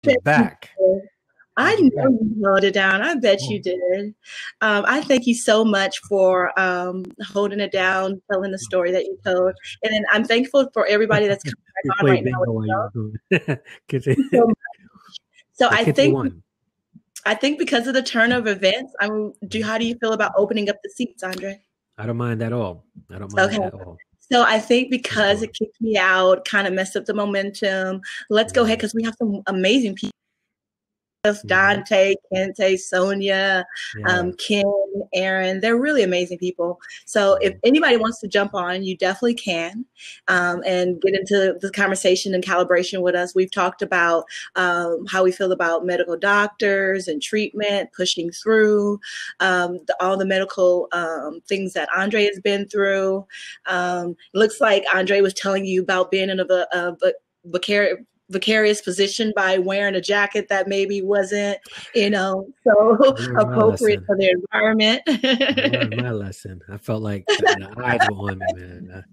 it back. I know you held it down. I bet you did. I thank you so much for holding it down, telling the story that you told. And then I'm thankful for everybody that's coming back on right now. So I think because of the turn of events, how do you feel about opening up the seats, Andre? I don't mind at all. I don't mind at all. So I think because it kicked me out, kind of messed up the momentum. Let's go ahead because we have some amazing people. Dante, Kente, Sonia, Kim, Aaron. They're really amazing people. So if anybody wants to jump on, you definitely can and get into the conversation and calibration with us. We've talked about how we feel about medical doctors and treatment, pushing through all the medical things that Andre has been through. Looks like Andre was telling you about being in a vicarious position by wearing a jacket that maybe wasn't, so appropriate for the environment. I learned my lesson. I felt like the eyes were on me, man.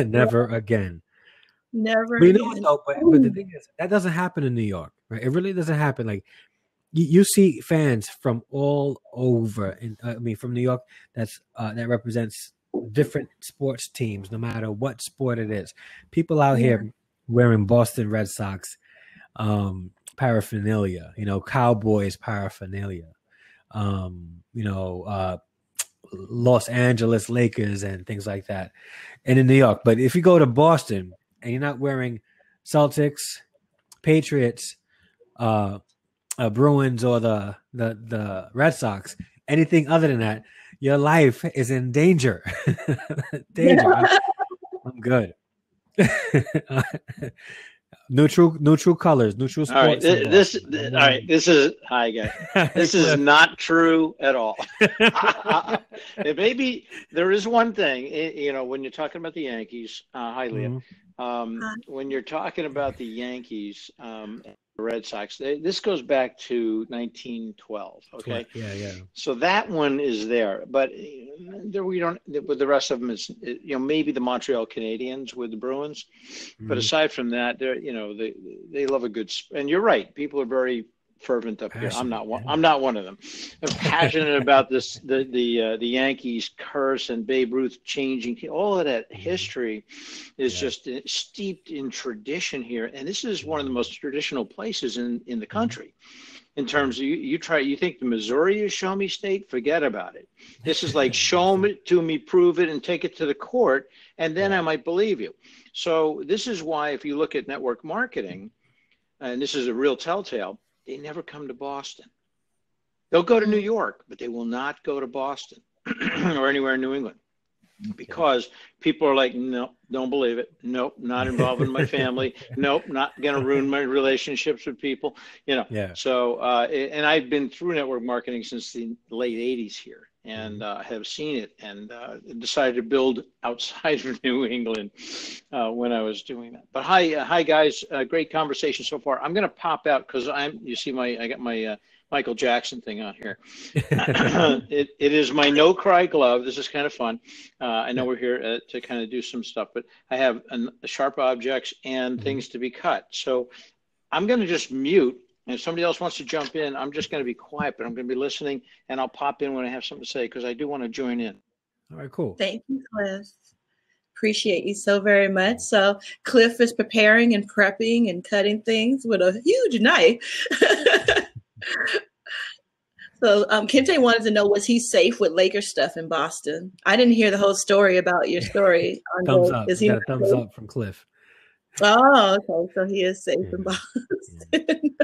Never again. Never but again. But the thing is, that doesn't happen in New York, right? It really doesn't happen. Like you see fans from all over, from New York. That represents different sports teams, no matter what sport it is. People out here wearing Boston Red Sox paraphernalia, Cowboys paraphernalia, Los Angeles Lakers and things like that, and in New York. But if you go to Boston and you're not wearing Celtics, Patriots, Bruins, or the Red Sox, anything other than that, your life is in danger. I'm good. neutral colors, neutral sports. All right, this is hi guys. This is not true at all. Maybe there is one thing, when you're talking about the Yankees. Hi, Leah. When you're talking about the Yankees, the Red Sox, this goes back to 1912. Okay. Yeah. So that one is there, but there we don't. With the rest of them, is maybe the Montreal Canadiens with the Bruins, but aside from that, they love a good. And you're right, people are very fervent up here. I'm not one of them. I'm passionate about this, the Yankees curse and Babe Ruth changing. All of that history is just steeped in tradition here, and this is one of the most traditional places in the country. In terms of you think the Missouri is show me state, forget about it. This is like show it to me, prove it, and take it to the court, and then I might believe you. So this is why, if you look at network marketing, and this is a real telltale, they never come to Boston. They'll go to New York, but they will not go to Boston or anywhere in New England, because people are like, no, don't believe it. Nope, not involved in my family. Nope, not going to ruin my relationships with people. So, and I've been through network marketing since the late 80s here, and have seen it, and decided to build outside of New England when I was doing that. But hi guys, great conversation so far. I'm going to pop out because I got my Michael Jackson thing on here. It is my no cry glove. This is kind of fun. I know we're here to kind of do some stuff, but I have sharp objects and things to be cut. So I'm going to just mute. And if somebody else wants to jump in, I'm just going to be quiet, but I'm going to be listening, and I'll pop in when I have something to say, because I do want to join in. All right, cool. Thank you, Cliff. Appreciate you so very much. So Cliff is preparing and prepping and cutting things with a huge knife. So Kente wanted to know, was he safe with Lakers stuff in Boston? I didn't hear the whole story about your story. Thumbs up. Got a thumbs up from Cliff. Oh, okay. So he is safe in Boston.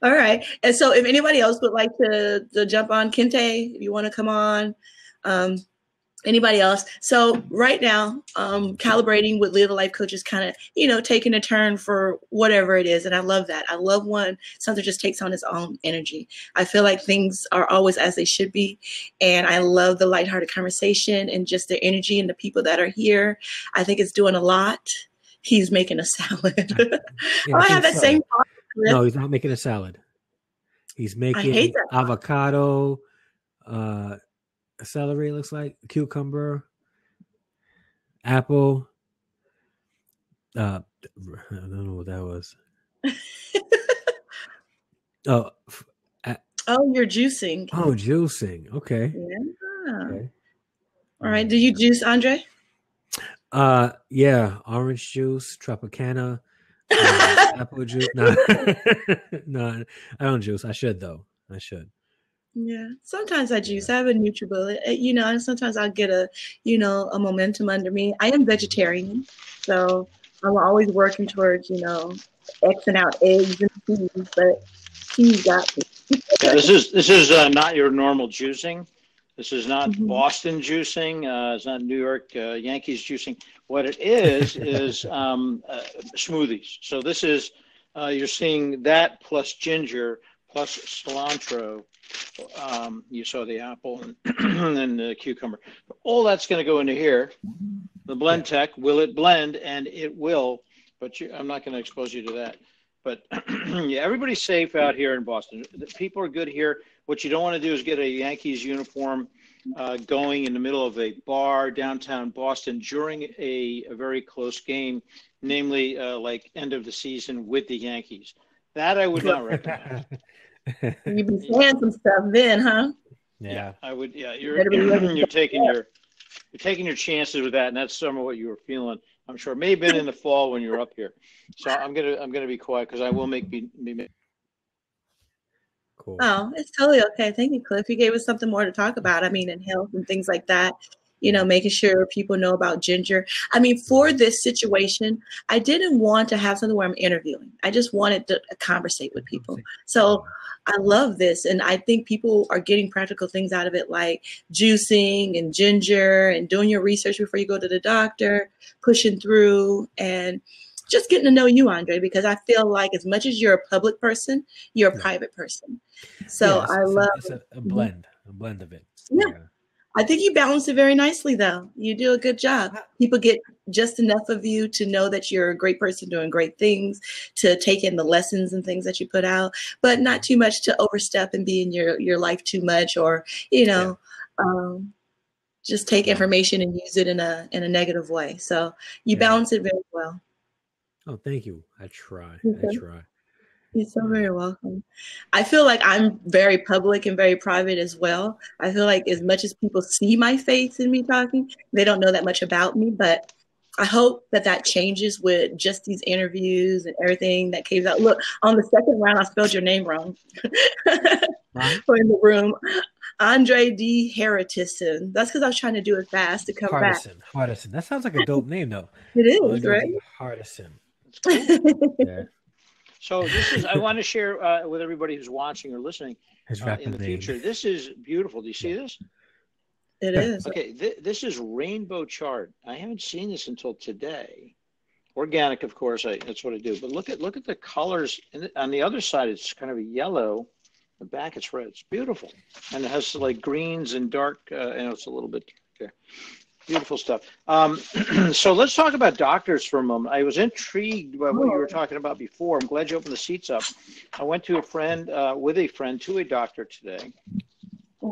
All right. And so if anybody else would like to jump on, Kente, if you want to come on, anybody else. So right now, calibrating with Leah the Life Coach is kind of, taking a turn for whatever it is. And I love that. I love when something just takes on its own energy. I feel like things are always as they should be. And I love the lighthearted conversation and just the energy and the people that are here. I think it's doing a lot. He's making a salad. I have that same thought. No, he's not making a salad. He's making avocado, celery, looks like, cucumber, apple. I don't know what that was. Oh, Oh, you're juicing. Oh, juicing. Okay. Yeah. Okay. All right. Do you juice, Andre? Yeah, orange juice, Tropicana, apple juice. No, no, I don't juice. I should though. I should. Yeah. Sometimes I juice. Yeah. I have a NutriBullet, and sometimes I'll get a momentum under me. I am vegetarian, so I'm always working towards, Xing out eggs and cheese, but cheese got me. Yeah, this is not your normal juicing. This is not Mhm. Boston juicing. It's not New York Yankees juicing. What it is smoothies. So this is you're seeing that plus ginger plus cilantro. You saw the apple and then the cucumber. All that's going to go into here. The blend tech, will it blend? And it will, but I'm not going to expose you to that. But yeah, everybody's safe out here in Boston. The people are good here. What you don't want to do is get a Yankees uniform going in the middle of a bar downtown Boston during a very close game, namely like end of the season with the Yankees. That I would not recommend. You've been saying some stuff then, huh? Yeah. I would. Yeah, you're taking your chances with that, and that's some of what you were feeling. I'm sure it may have been in the fall when you were up here. So I'm gonna be quiet because I will make me. Cool. Oh, it's totally okay. Thank you, Cliff. You gave us something more to talk about. I mean, in health and things like that, making sure people know about ginger. I mean, for this situation, I didn't want to have something where I'm interviewing. I just wanted to conversate with people. So I love this. And I think people are getting practical things out of it, like juicing and ginger and doing your research before you go to the doctor, pushing through, and just getting to know you, Andre, because I feel like as much as you're a public person, you're a private person. So I love it's a blend of it. Yeah. I think you balance it very nicely, though. You do a good job. People get just enough of you to know that you're a great person doing great things, to take in the lessons and things that you put out, but not too much to overstep and be in your life too much, or just take information and use it in a negative way. So you balance it very well. Oh, thank you. I try. You're so very welcome. I feel like I'm very public and very private as well. I feel like as much as people see my face in me talking, they don't know that much about me. But I hope that changes with just these interviews and everything that came out. Look, on the second round, I spelled your name wrong. We're in the room. Andre D. Heritison. That's because I was trying to do it fast to come back. Hardison. That sounds like a dope name, though. It is, right? Hardison. Yeah. So I want to share with everybody who's watching or listening in the future. This is beautiful. Do you see this? It is. Okay, this is rainbow chard. I haven't seen this until today. Organic, of course. That's what I do. But look at the colors. On the other side, it's kind of a yellow. The back, it's red. It's beautiful, and it has like greens and dark. It's a little bit there. Beautiful stuff. So let's talk about doctors for a moment. I was intrigued by what you were talking about before. I'm glad you opened the seats up. I went to a friend to a doctor today,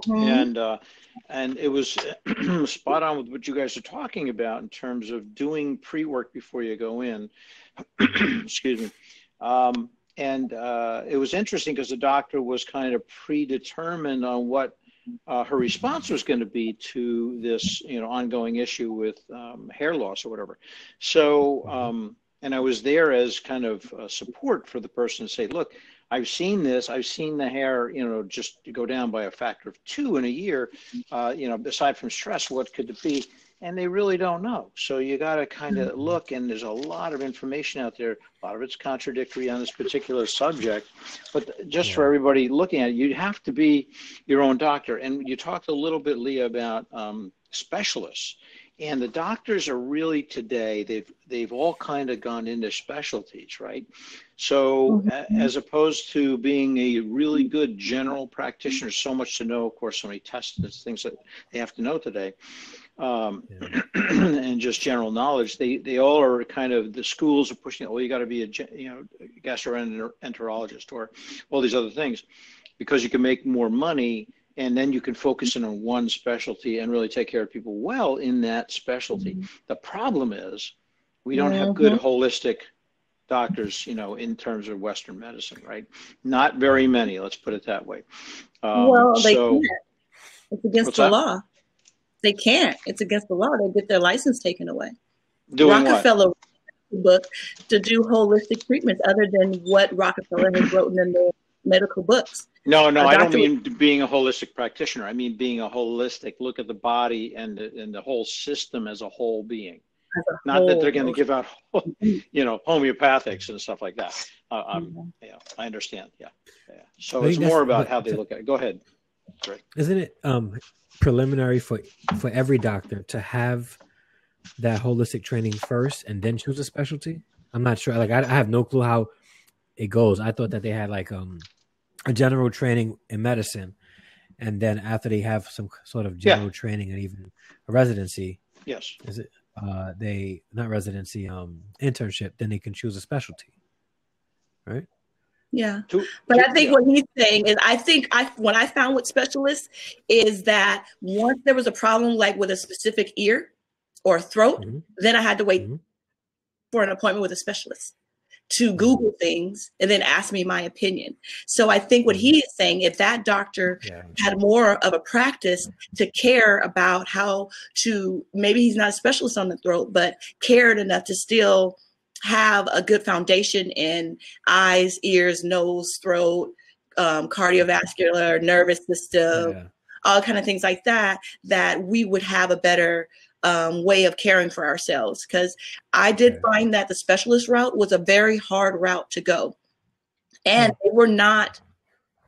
and it was spot on with what you guys are talking about in terms of doing pre-work before you go in. Excuse me. And it was interesting because the doctor was kind of predetermined on what her response was going to be to this, ongoing issue with hair loss or whatever. So, and I was there as kind of support for the person to say, look, I've seen this. I've seen the hair, just go down by a factor of 2 in a year. Aside from stress, what could it be? And they really don't know. So you got to kind of look, and there's a lot of information out there. A lot of it's contradictory on this particular subject. But just for everybody looking at it, you have to be your own doctor. And you talked a little bit, Leah, about specialists. And the doctors are really today, they've all kind of gone into specialties, right? So as opposed to being a really good general practitioner, so much to know, of course, so many tests and things that they have to know today. And just general knowledge, they all are kind of, the schools are pushing, you got to be a gastroenterologist or all these other things, because you can make more money and then you can focus in on one specialty and really take care of people well in that specialty. The problem is we don't have good holistic doctors, in terms of Western medicine, right? Not very many, let's put it that way. Well, they can't. It's against the that? law. They can't. It's against the law. They get their license taken away. Doing Rockefeller book to do holistic treatments other than what Rockefeller has written in the medical books. No, I don't mean being a holistic practitioner. I mean being a holistic look at the body and the whole system as a whole being. Not that they're going to give out, homeopathics and stuff like that. Yeah, I understand. Yeah. So it's more about how they look at it. Go ahead. Sorry. Isn't it preliminary for every doctor to have that holistic training first and then choose a specialty? I'm not sure. Like I have no clue how it goes. I thought that they had like a general training in medicine, and then after they have some sort of general training and even a residency. Yes. Is it they not residency internship? Then they can choose a specialty, right? Yeah, but I think what he's saying is, what I found with specialists is that once there was a problem, like with a specific ear or throat, then I had to wait for an appointment with a specialist to Google things and then ask me my opinion. So I think what he is saying, if that doctor had more of a practice to care about how to, maybe he's not a specialist on the throat, but cared enough to still have a good foundation in eyes, ears, nose, throat, cardiovascular, nervous system, all kind of things like that, that we would have a better way of caring for ourselves. Because I did find that the specialist route was a very hard route to go. And they were not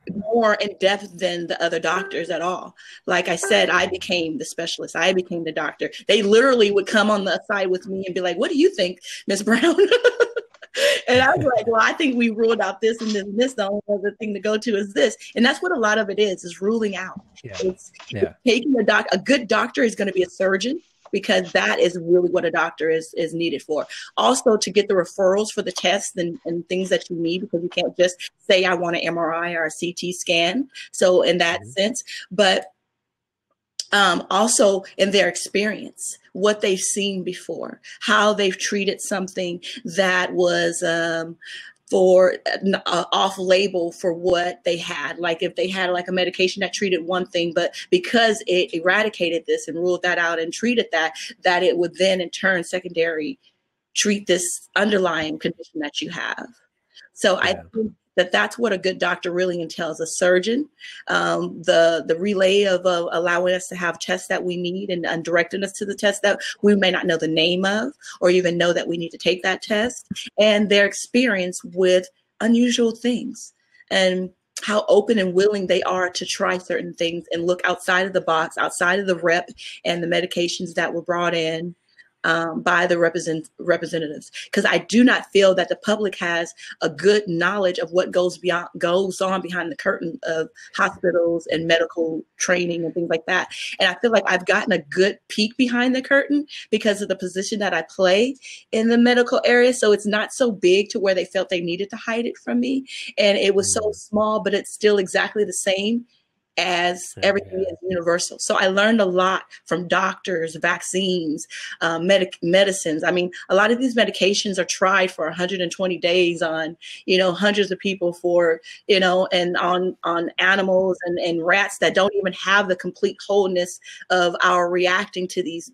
more in depth than the other doctors at all. Like I said, I became the specialist. I became the doctor. They literally would come on the side with me and be like, "What do you think, Ms. Brown?" And I was like, "Well, I think we ruled out this and this and this. The only other thing to go to is this." And that's what a lot of it is ruling out. It's taking a good doctor is going to be a surgeon, because that is really what a doctor is needed for. Also, to get the referrals for the tests and things that you need, because you can't just say, I want an MRI or a CT scan. So in that sense, but also in their experience, what they've seen before, how they've treated something that was for off label for what they had. Like if they had like a medication that treated one thing, but because it eradicated this and ruled that out and treated that it would then in turn secondary treat this underlying condition that you have. So I think that's what a good doctor really entails: a surgeon, the relay of allowing us to have tests that we need and directing us to the tests that we may not know the name of or even know that we need to take that test, and their experience with unusual things and how open and willing they are to try certain things and look outside of the box, outside of the rep and the medications that were brought in by the representatives, because I do not feel that the public has a good knowledge of what goes on behind the curtain of hospitals and medical training and things like that. And I feel like I've gotten a good peek behind the curtain because of the position that I play in the medical area. So it's not so big to where they felt they needed to hide it from me. And it was so small, but it's still exactly the same as everything is universal. So I learned a lot from doctors, vaccines, medicines. I mean, a lot of these medications are tried for 120 days on, hundreds of people for, and on animals and rats that don't even have the complete wholeness of our reacting to these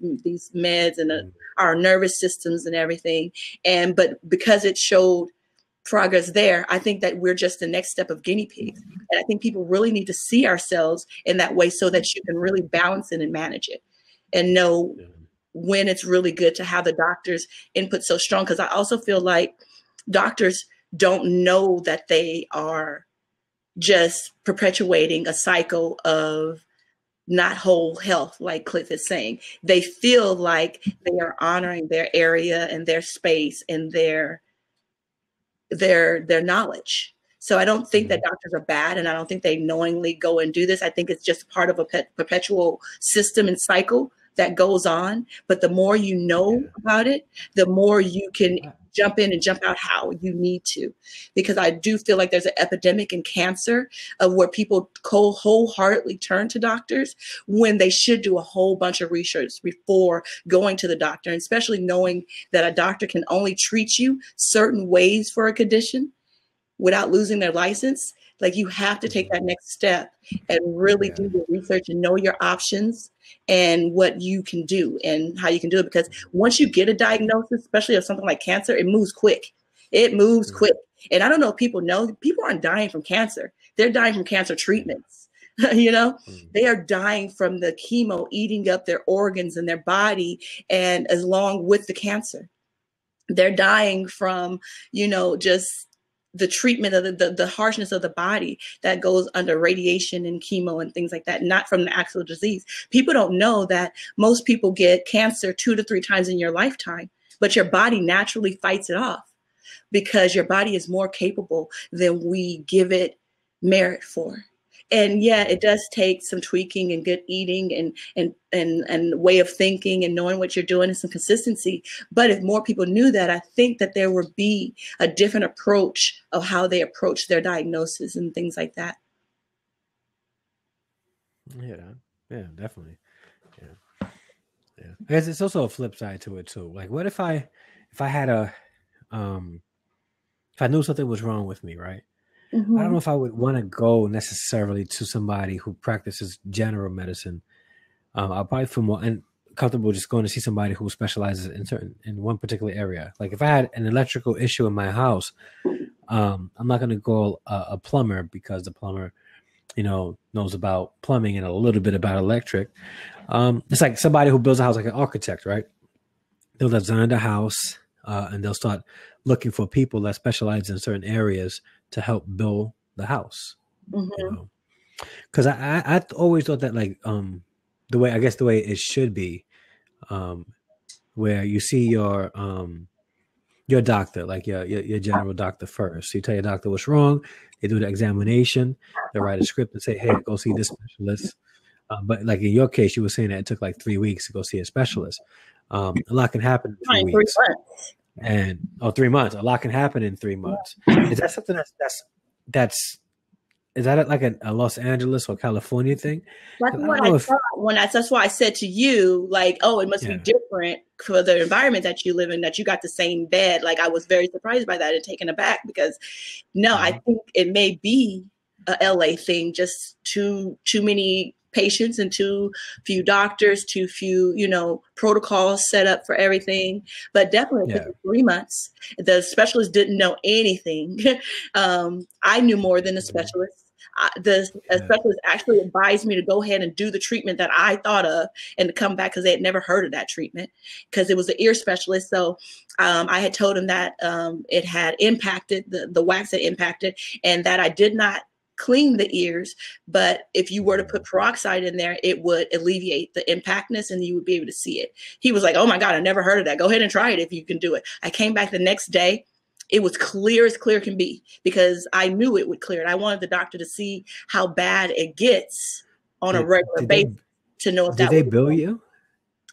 meds and our nervous systems and everything. But because it showed progress there, I think that we're just the next step of guinea pigs. And I think people really need to see ourselves in that way so that you can really balance it and manage it and know when it's really good to have the doctor's input so strong. Because I also feel like doctors don't know that they are just perpetuating a cycle of not whole health, like Cliff is saying. They feel like they are honoring their area and their space and their knowledge. So I don't think that doctors are bad, and I don't think they knowingly go and do this. I think it's just part of a perpetual system and cycle that goes on. But the more you know about it, the more you can jump in and jump out how you need to, because I do feel like there's an epidemic in cancer of where people wholeheartedly turn to doctors when they should do a whole bunch of research before going to the doctor, and especially knowing that a doctor can only treat you certain ways for a condition without losing their license. Like, you have to take that next step and really do your research and know your options and what you can do and how you can do it. Because once you get a diagnosis, especially of something like cancer, it moves quick. It moves quick. And I don't know if people know, people aren't dying from cancer. They're dying from cancer treatments. You know, they are dying from the chemo eating up their organs and their body, and as long with the cancer. They're dying from, you know, just the treatment of the harshness of the body that goes under radiation and chemo and things like that, not from the actual disease. People don't know that most people get cancer 2 to 3 times in your lifetime, but your body naturally fights it off because your body is more capable than we give it merit for. And yeah, it does take some tweaking and good eating and way of thinking and knowing what you're doing and some consistency. But if more people knew that, I think that there would be a different approach of how they approach their diagnosis and things like that. Yeah, definitely. Yeah. I guess it's also a flip side to it too. Like, what if I had if I knew something was wrong with me, right? I don't know if I would want to go necessarily to somebody who practices general medicine. I'll probably feel more comfortable just going to see somebody who specializes in one particular area. Like, if I had an electrical issue in my house, I'm not going to go a plumber, because the plumber, you know, knows about plumbing and a little bit about electric. It's like somebody who builds a house, like an architect, right? They'll design the house and they'll start looking for people that specialize in certain areas to help build the house. You know, because I always thought that, like, the way it should be, where you see your doctor, like your general doctor first. You tell your doctor what's wrong. They do the examination. They write a script and say, "Hey, go see this specialist." But like in your case, you were saying that it took like 3 weeks to go see a specialist. A lot can happen in 3 weeks. 3 months. A lot can happen in 3 months. Is that something is that like a Los Angeles or California thing? That's what I thought that's why I said to you, like, oh, it must be different for the environment that you live in, that you got the same bed. Like, I was very surprised by that and taken aback, because I think it may be a LA thing, just too many patients and too few doctors, too few, you know, protocols set up for everything. But definitely it took 3 months. The specialist didn't know anything. I knew more than the specialist. The specialist actually advised me to go ahead and do the treatment that I thought of and to come back, because they had never heard of that treatment, because it was an ear specialist. So I had told him that it had impacted, the wax had impacted, and that I did not clean the ears, but if you were to put peroxide in there, it would alleviate the impactness and you would be able to see it. He was like, "Oh my God, I never heard of that. Go ahead and try it if you can do it." I came back the next day. It was clear as clear can be, because I knew it would clear it. I wanted the doctor to see how bad it gets on a regular basis to know if that. Did they bill you?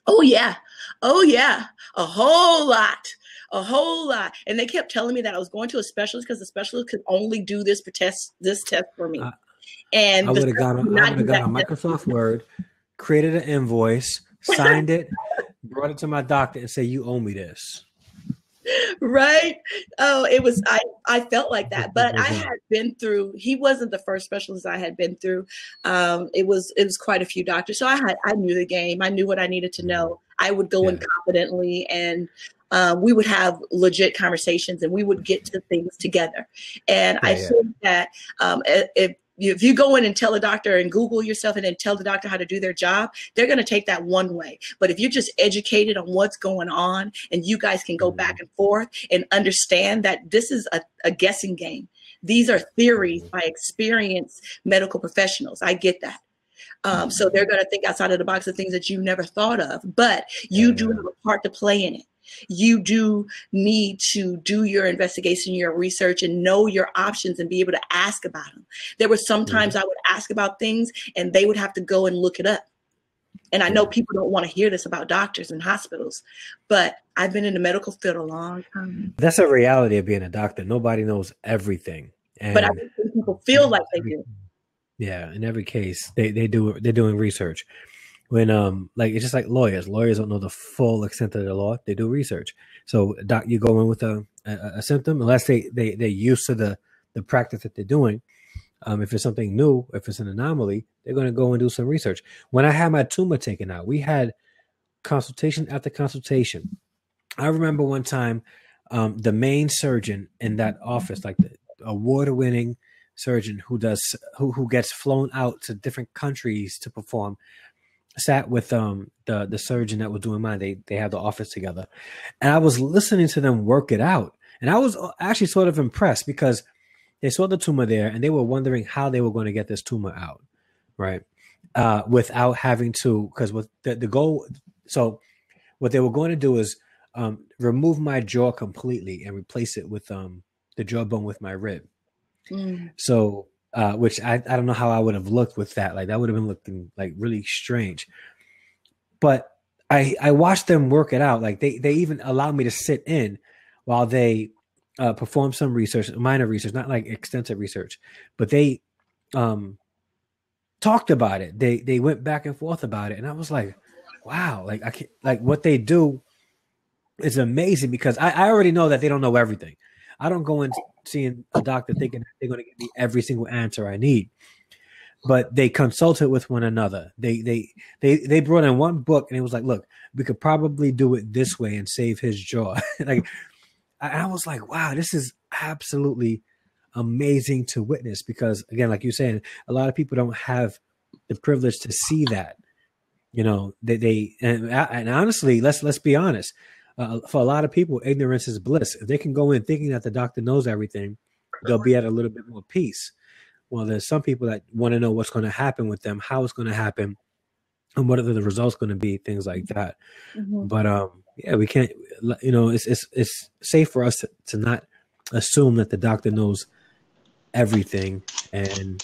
Oh yeah. A whole lot. And they kept telling me that I was going to a specialist because the specialist could only do this test for me. And I would have got on Microsoft Word, created an invoice, signed it, brought it to my doctor and say, "You owe me this." Right. Oh, it was, I felt like that, but I had been through, he wasn't the first specialist I had been through. It was quite a few doctors. So I knew the game. I knew what I needed to know. I would go in confidently, and we would have legit conversations, and we would get to things together. And I think that if you go in and tell a doctor and Google yourself and then tell the doctor how to do their job, they're going to take that one way. But if you're just educated on what's going on, and you guys can go back and forth and understand that this is a guessing game. These are theories by experienced medical professionals. I get that. So they're going to think outside of the box of things that you never thought of, but you do have a part to play in it. You do need to do your investigation, your research, and know your options and be able to ask about them. There were sometimes I would ask about things and they would have to go and look it up. And I know people don't want to hear this about doctors and hospitals, but I've been in the medical field a long time. That's a reality of being a doctor. Nobody knows everything. But I think people feel like they do. Yeah, in every case, they're doing research. When like, it's just like lawyers. Lawyers don't know the full extent of the law. They do research. So you go in with a symptom, unless they're used to the practice that they're doing. If it's something new, if it's an anomaly, they're going to go and do some research. When I had my tumor taken out, we had consultation after consultation. I remember one time, the main surgeon in that office, like the award-winning surgeon who gets flown out to different countries to perform, sat with the surgeon that was doing mine. They have the office together, and I was listening to them work it out, and I was actually sort of impressed because they saw the tumor there, and they were wondering how they were going to get this tumor out, right? Without having to, because with the goal. So what they were going to do is remove my jaw completely and replace it with the jawbone with my rib. So, which I don't know how I would have looked with that. Like, that would have been looking like really strange. But I watched them work it out. Like, they even allowed me to sit in while they perform some research, minor research, not like extensive research, but they talked about it. They went back and forth about it, and I was like, wow, like I can't, like what they do is amazing, because I already know that they don't know everything. I don't go in seeing a doctor thinking they're going to give me every single answer I need, but they consulted with one another. They brought in one book, and it was like, look, we could probably do it this way and save his jaw. Like, I was like, wow, this is absolutely amazing to witness, because again, like you're saying, a lot of people don't have the privilege to see that. You know, and honestly, let's be honest. For a lot of people, ignorance is bliss. If they can go in thinking that the doctor knows everything, they'll be at a little bit more peace. Well, there's some people that want to know what's going to happen with them, how it's going to happen, and what are the results going to be, things like that. But yeah, we can't. You know, it's safe for us to not assume that the doctor knows everything, and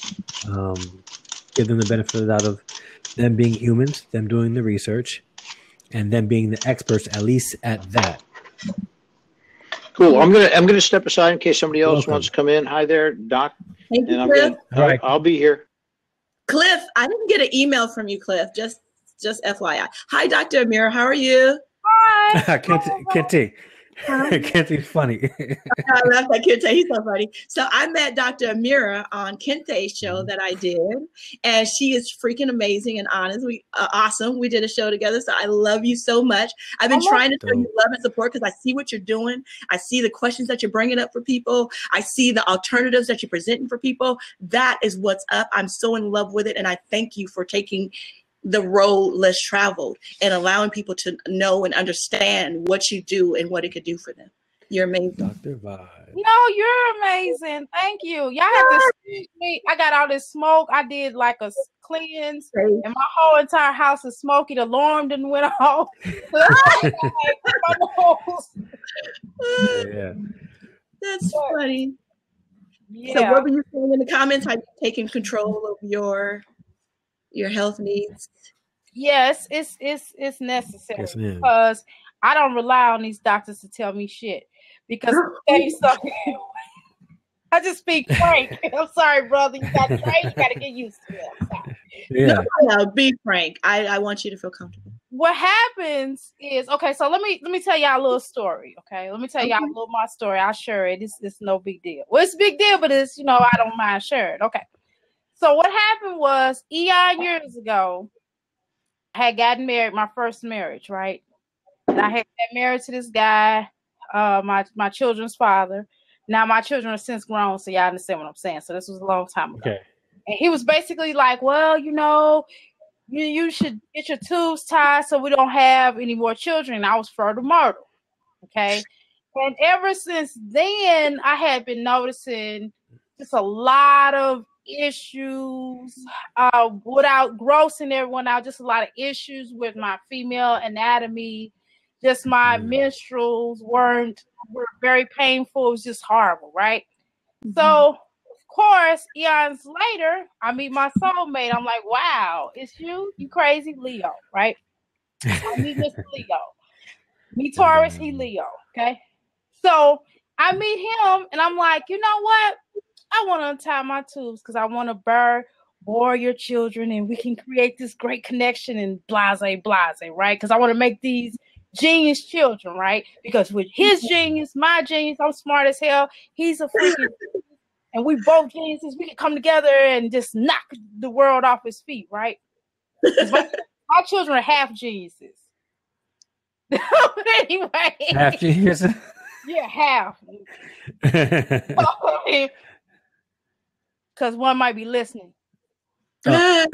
give them the benefit of the doubt of them being humans, them doing the research, and them being the experts, at least at that. Cool. I'm gonna step aside in case somebody else wants to come in. Hi there, Doc. Thank you, Cliff. I'll be here. Cliff, I didn't get an email from you, Cliff. Just FYI. Hi, Dr. Amira. How are you? Hi. Kitty. Kente's funny. I love that Kente. He's so funny. So I met Dr. Amira on Kente's show that I did, and she is freaking amazing and honest. Awesome. We did a show together, so I love you so much. I've been trying to show you love and support because I see what you're doing. I see the questions that you're bringing up for people. I see the alternatives that you're presenting for people. That is what's up. I'm so in love with it, and I thank you for taking the road less traveled and allowing people to know and understand what you do and what it could do for them. You're amazing. Dr. Vibe. No, you're amazing. Thank you. Y'all have to excuse me. I got all this smoke. I did like a cleanse, and my whole entire house is smoky. The alarm didn't went off. Yeah. That's funny. Yeah. So what were you saying in the comments? How you taking control of your health needs? Yes, it's necessary, because I don't rely on these doctors to tell me shit. Because I'll tell you something, I just speak frank. I'm sorry, brother. You got to get used to it. I'm sorry. Yeah. No, be frank. I want you to feel comfortable. What happens is, okay, so let me tell y'all a little story. Okay, let me tell y'all a little my story. I'll share it. It's no big deal. Well, it's a big deal, but it's, I don't mind sharing. Okay. So what happened was, years ago, I had gotten married, my first marriage, right? And I had got married to this guy, my children's father. Now my children are since grown, so y'all understand what I'm saying. So this was a long time ago. Okay. And he was basically like, well, you should get your tubes tied so we don't have any more children. And I was fertile. Okay. And ever since then, I had been noticing just a lot of issues without grossing everyone out, just a lot of issues with my female anatomy. Just my menstruals were very painful. It was just horrible, right? So of course, eons later, I meet my soulmate. I'm like, wow, it's you? You crazy? Leo, right? I meet Mr. Leo. Me Taurus, he Leo, okay? So I meet him, and I'm like, you know what? I want to untie my tubes because I want to bear warrior children, and we can create this great connection and blase, right? Because I want to make these genius children, right? Because with his genius, my genius, I'm smart as hell. He's a freaking, and we both geniuses. We can come together and just knock the world off his feet, right? My children are half geniuses. Anyway, half geniuses. Yeah, half. Because one might be listening. So, with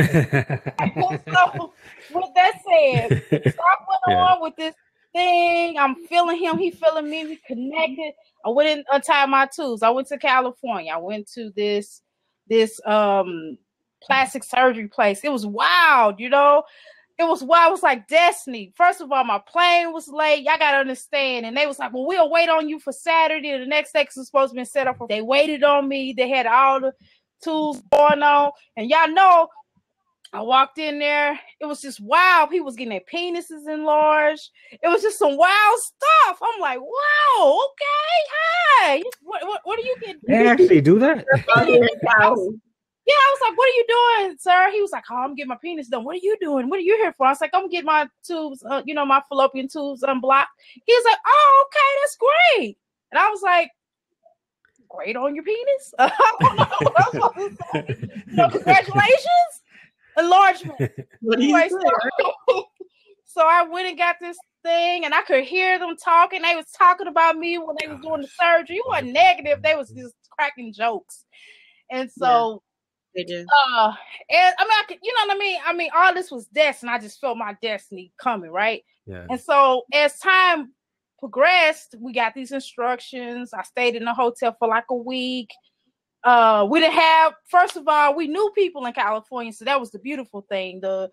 that said, so I went on with this thing. I'm feeling him. He feeling me. We connected. I went and untied my tubes. I went to California. I went to this plastic surgery place. It was wild, you know. It was wild. It was like destiny. First of all, my plane was late. Y'all got to understand. And they was like, well, we'll wait on you for Saturday. The next day because it's supposed to be set up. They waited on me. They had all the tools going on. And y'all know, I walked in there. It was just wild. People was getting their penises enlarged. It was just some wild stuff. I'm like, wow, okay, hi. What are you getting? They actually do that? Yeah, I was like, what are you doing, sir? He was like, oh, I'm getting my penis done. What are you doing? What are you here for? I was like, I'm getting my tubes, my fallopian tubes unblocked. He was like, oh, okay, that's great. And I was like, great on your penis? I don't know what I'm supposed to say. Congratulations. Enlargement. Anyway, so I went and got this thing, and I could hear them talking. They was talking about me when they was doing the surgery. It wasn't negative. They was just cracking jokes. And so... They do. And I mean, you know what I mean? I mean, all this was destiny. I just felt my destiny coming, right? Yeah. And so as time progressed, we got these instructions. I stayed in the hotel for like a week. We didn't have, first of all, we knew people in California, so that was the beautiful thing. All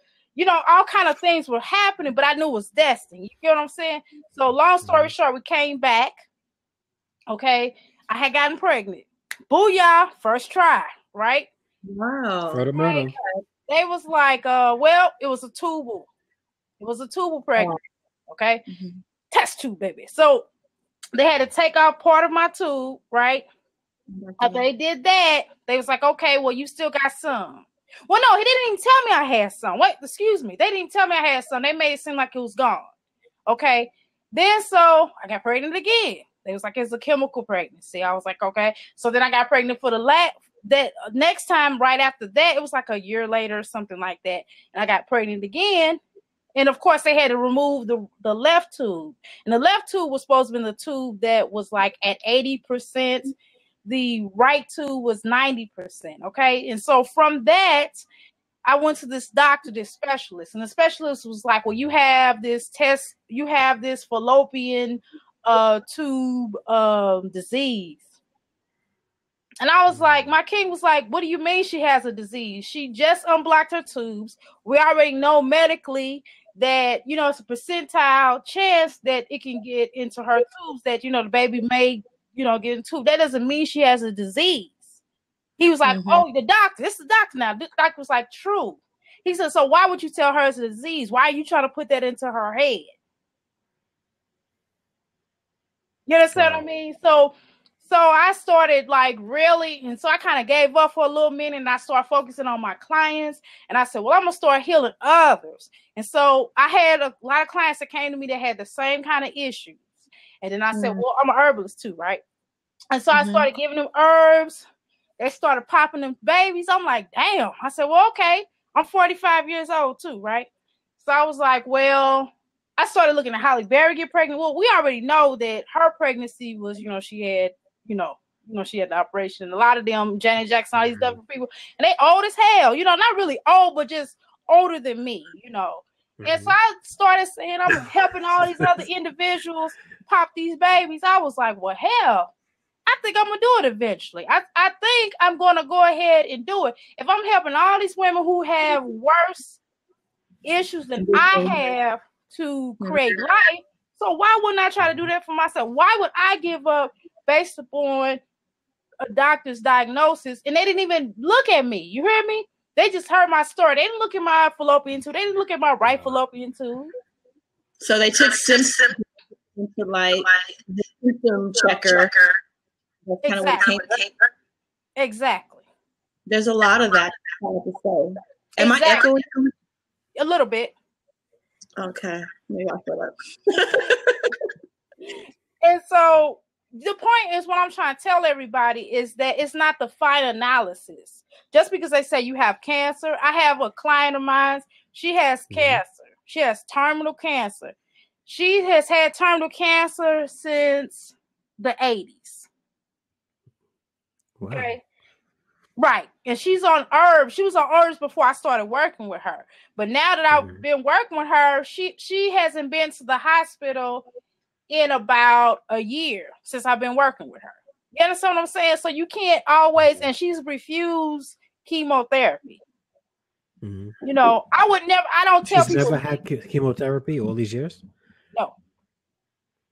kind of things were happening, but I knew it was destiny. You get what I'm saying? So long story short, we came back. Okay. I had gotten pregnant. Booyah, first try, right? Wow. Right? They was like, it was a tubal. It was a tubal pregnancy. Okay. Mm-hmm. Test tube, baby. So they had to take out part of my tube, right? Mm-hmm. After they did that, they was like, okay, well, you still got some. Well, no, he didn't even tell me I had some. Wait, excuse me. They didn't even tell me I had some. They made it seem like it was gone. Okay. Then so I got pregnant again. They was like, it's a chemical pregnancy. I was like, okay. So then I got pregnant for that next time. Right after that, it was like a year later or something like that. And I got pregnant again. And of course they had to remove the left tube. And the left tube was supposed to be the tube that was like at 80%. The right tube was 90%. Okay. And so from that, I went to this doctor, this specialist, and the specialist was like, well, you have this fallopian tube disease. And I was like, my king was like, what do you mean she has a disease? She just unblocked her tubes. We already know medically that, it's a percentile chance that it can get into her tubes, that, the baby may, get into. That doesn't mean she has a disease. He was like, oh, the doctor, this is the doctor now. The doctor was like, true. He said, so why would you tell her it's a disease? Why are you trying to put that into her head? You understand what I mean? So I started like really, and so I kind of gave up for a little minute, and I started focusing on my clients. And I said, well, I'm going to start healing others. And so I had a lot of clients that came to me that had the same kind of issues. And then I said, well, I'm an herbalist too, right? And so I started giving them herbs. They started popping them babies. I'm like, damn. I said, well, okay. I'm 45 years old too, right? So I was like, well, I started looking at Holly Berry get pregnant. Well, we already know that her pregnancy was, she had, she had the operation. And a lot of them, Janet Jackson, all these different people, and they old as hell, not really old, but just older than me, And so I started saying, I'm helping all these other individuals pop these babies. I was like, well, hell, I think I'm going to do it eventually. I think I'm going to go ahead and do it. If I'm helping all these women who have worse issues than I have to create life, so why wouldn't I try to do that for myself? Why would I give up based upon a doctor's diagnosis and they didn't even look at me. You hear me? They just heard my story. They didn't look at my fallopian tube. They didn't look at my right fallopian tube. So they took symptoms into like the symptom checker. That's kind of what it came from. Exactly. There's a lot of that. Am I echoing? A little bit. Okay. Maybe I'll shut up. And so the point is, what I'm trying to tell everybody is that it's not the final analysis. Just because they say you have cancer, I have a client of mine. She has cancer. She has terminal cancer. She has had terminal cancer since the 80s. Wow. Okay. Right. And she's on herbs. She was on herbs before I started working with her. But now that I've been working with her, she hasn't been to the hospital in about a year since I've been working with her. You understand what I'm saying? So you can't always, and she's refused chemotherapy. You know, I don't tell people. She's never had chemotherapy all these years? No.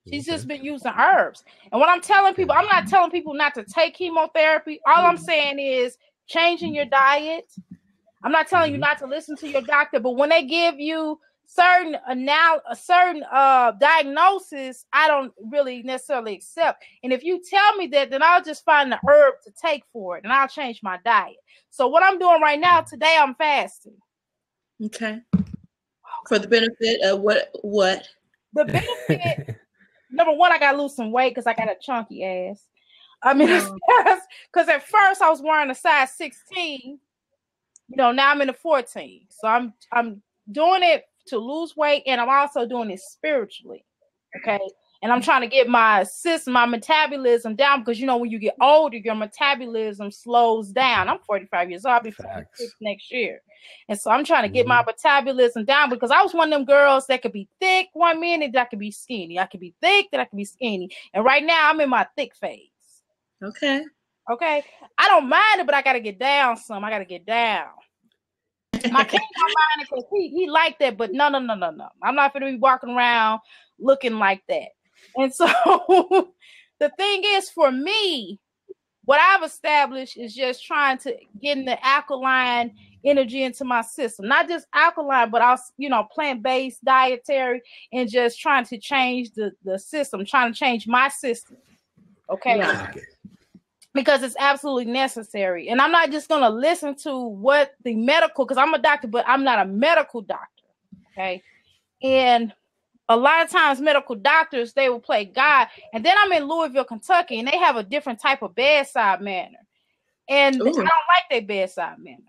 She's just been using herbs. And what I'm telling people, I'm not telling people not to take chemotherapy. All I'm saying is changing your diet. I'm not telling you not to listen to your doctor, but when they give you certain diagnosis, I don't really necessarily accept. And if you tell me that, then I'll just find the herb to take for it and I'll change my diet. So what I'm doing right now, today I'm fasting. Okay. For the benefit of what? The benefit, number one, I got to lose some weight because I got a chunky ass. I mean, because at first I was wearing a size 16. You know, now I'm in a 14. So I'm doing it to lose weight, and I'm also doing it spiritually. Okay. And I'm trying to get my metabolism down because, you know, when you get older, your metabolism slows down. I'm 45 years old. I'll be 46 next year. And so I'm trying to get my metabolism down because I was one of them girls that could be thick 1 minute, that could be skinny. I could be thick, that I could be skinny. And right now I'm in my thick phase. Okay. Okay. I don't mind it, but I got to get down some. I got to get down. My king don't mind it because he like that, but no. I'm not going to be walking around looking like that. And so the thing is, for me, what I've established is just trying to get in the alkaline energy into my system. Not just alkaline, but also, you know, plant-based dietary and just trying to change the system, trying to change my system. Okay. Yeah. Because it's absolutely necessary. And I'm not just going to listen to what the medical, because I'm a doctor, but I'm not a medical doctor. Okay. And a lot of times medical doctors, they will play God. And then I'm in Louisville, Kentucky, and they have a different type of bedside manner. And I don't like their bedside manner.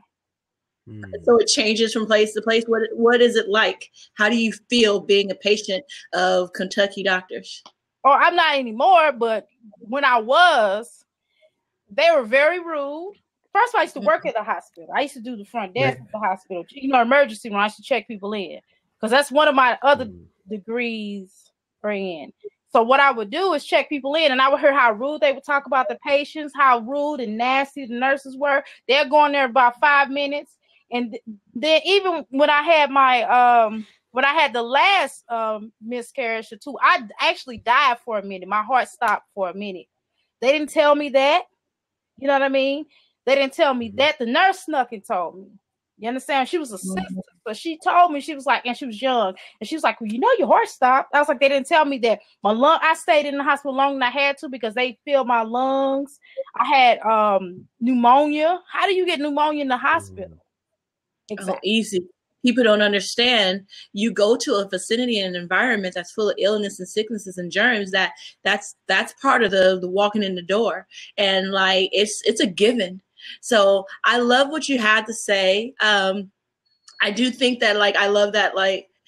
So it changes from place to place. What is it like? How do you feel being a patient of Kentucky doctors? Oh, I'm not anymore, but when I was, they were very rude. First of all, I used to work at the hospital. I used to do the front desk at the hospital. You know, emergency room. I used to check people in because that's one of my other degrees in. So what I would do is check people in, and I would hear how rude they would talk about the patients, how rude and nasty the nurses were. They're going there about 5 minutes. And then even when I had the last miscarriage or two, I actually died for a minute. My heart stopped for a minute. They didn't tell me that. You know what I mean? They didn't tell me that. The nurse snuck and told me. You understand? She was a sister, but she told me, she was like, and she was young, and she was like, well, you know, your heart stopped. I was like, they didn't tell me that. I stayed in the hospital longer than I had to because they filled my lungs. I had pneumonia. How do you get pneumonia in the hospital? Exactly. Oh, easy. People don't understand. You go to a vicinity and an environment that's full of illness and sicknesses and germs. That's part of the walking in the door, and like it's a given. So I love what you had to say. I do think that I love that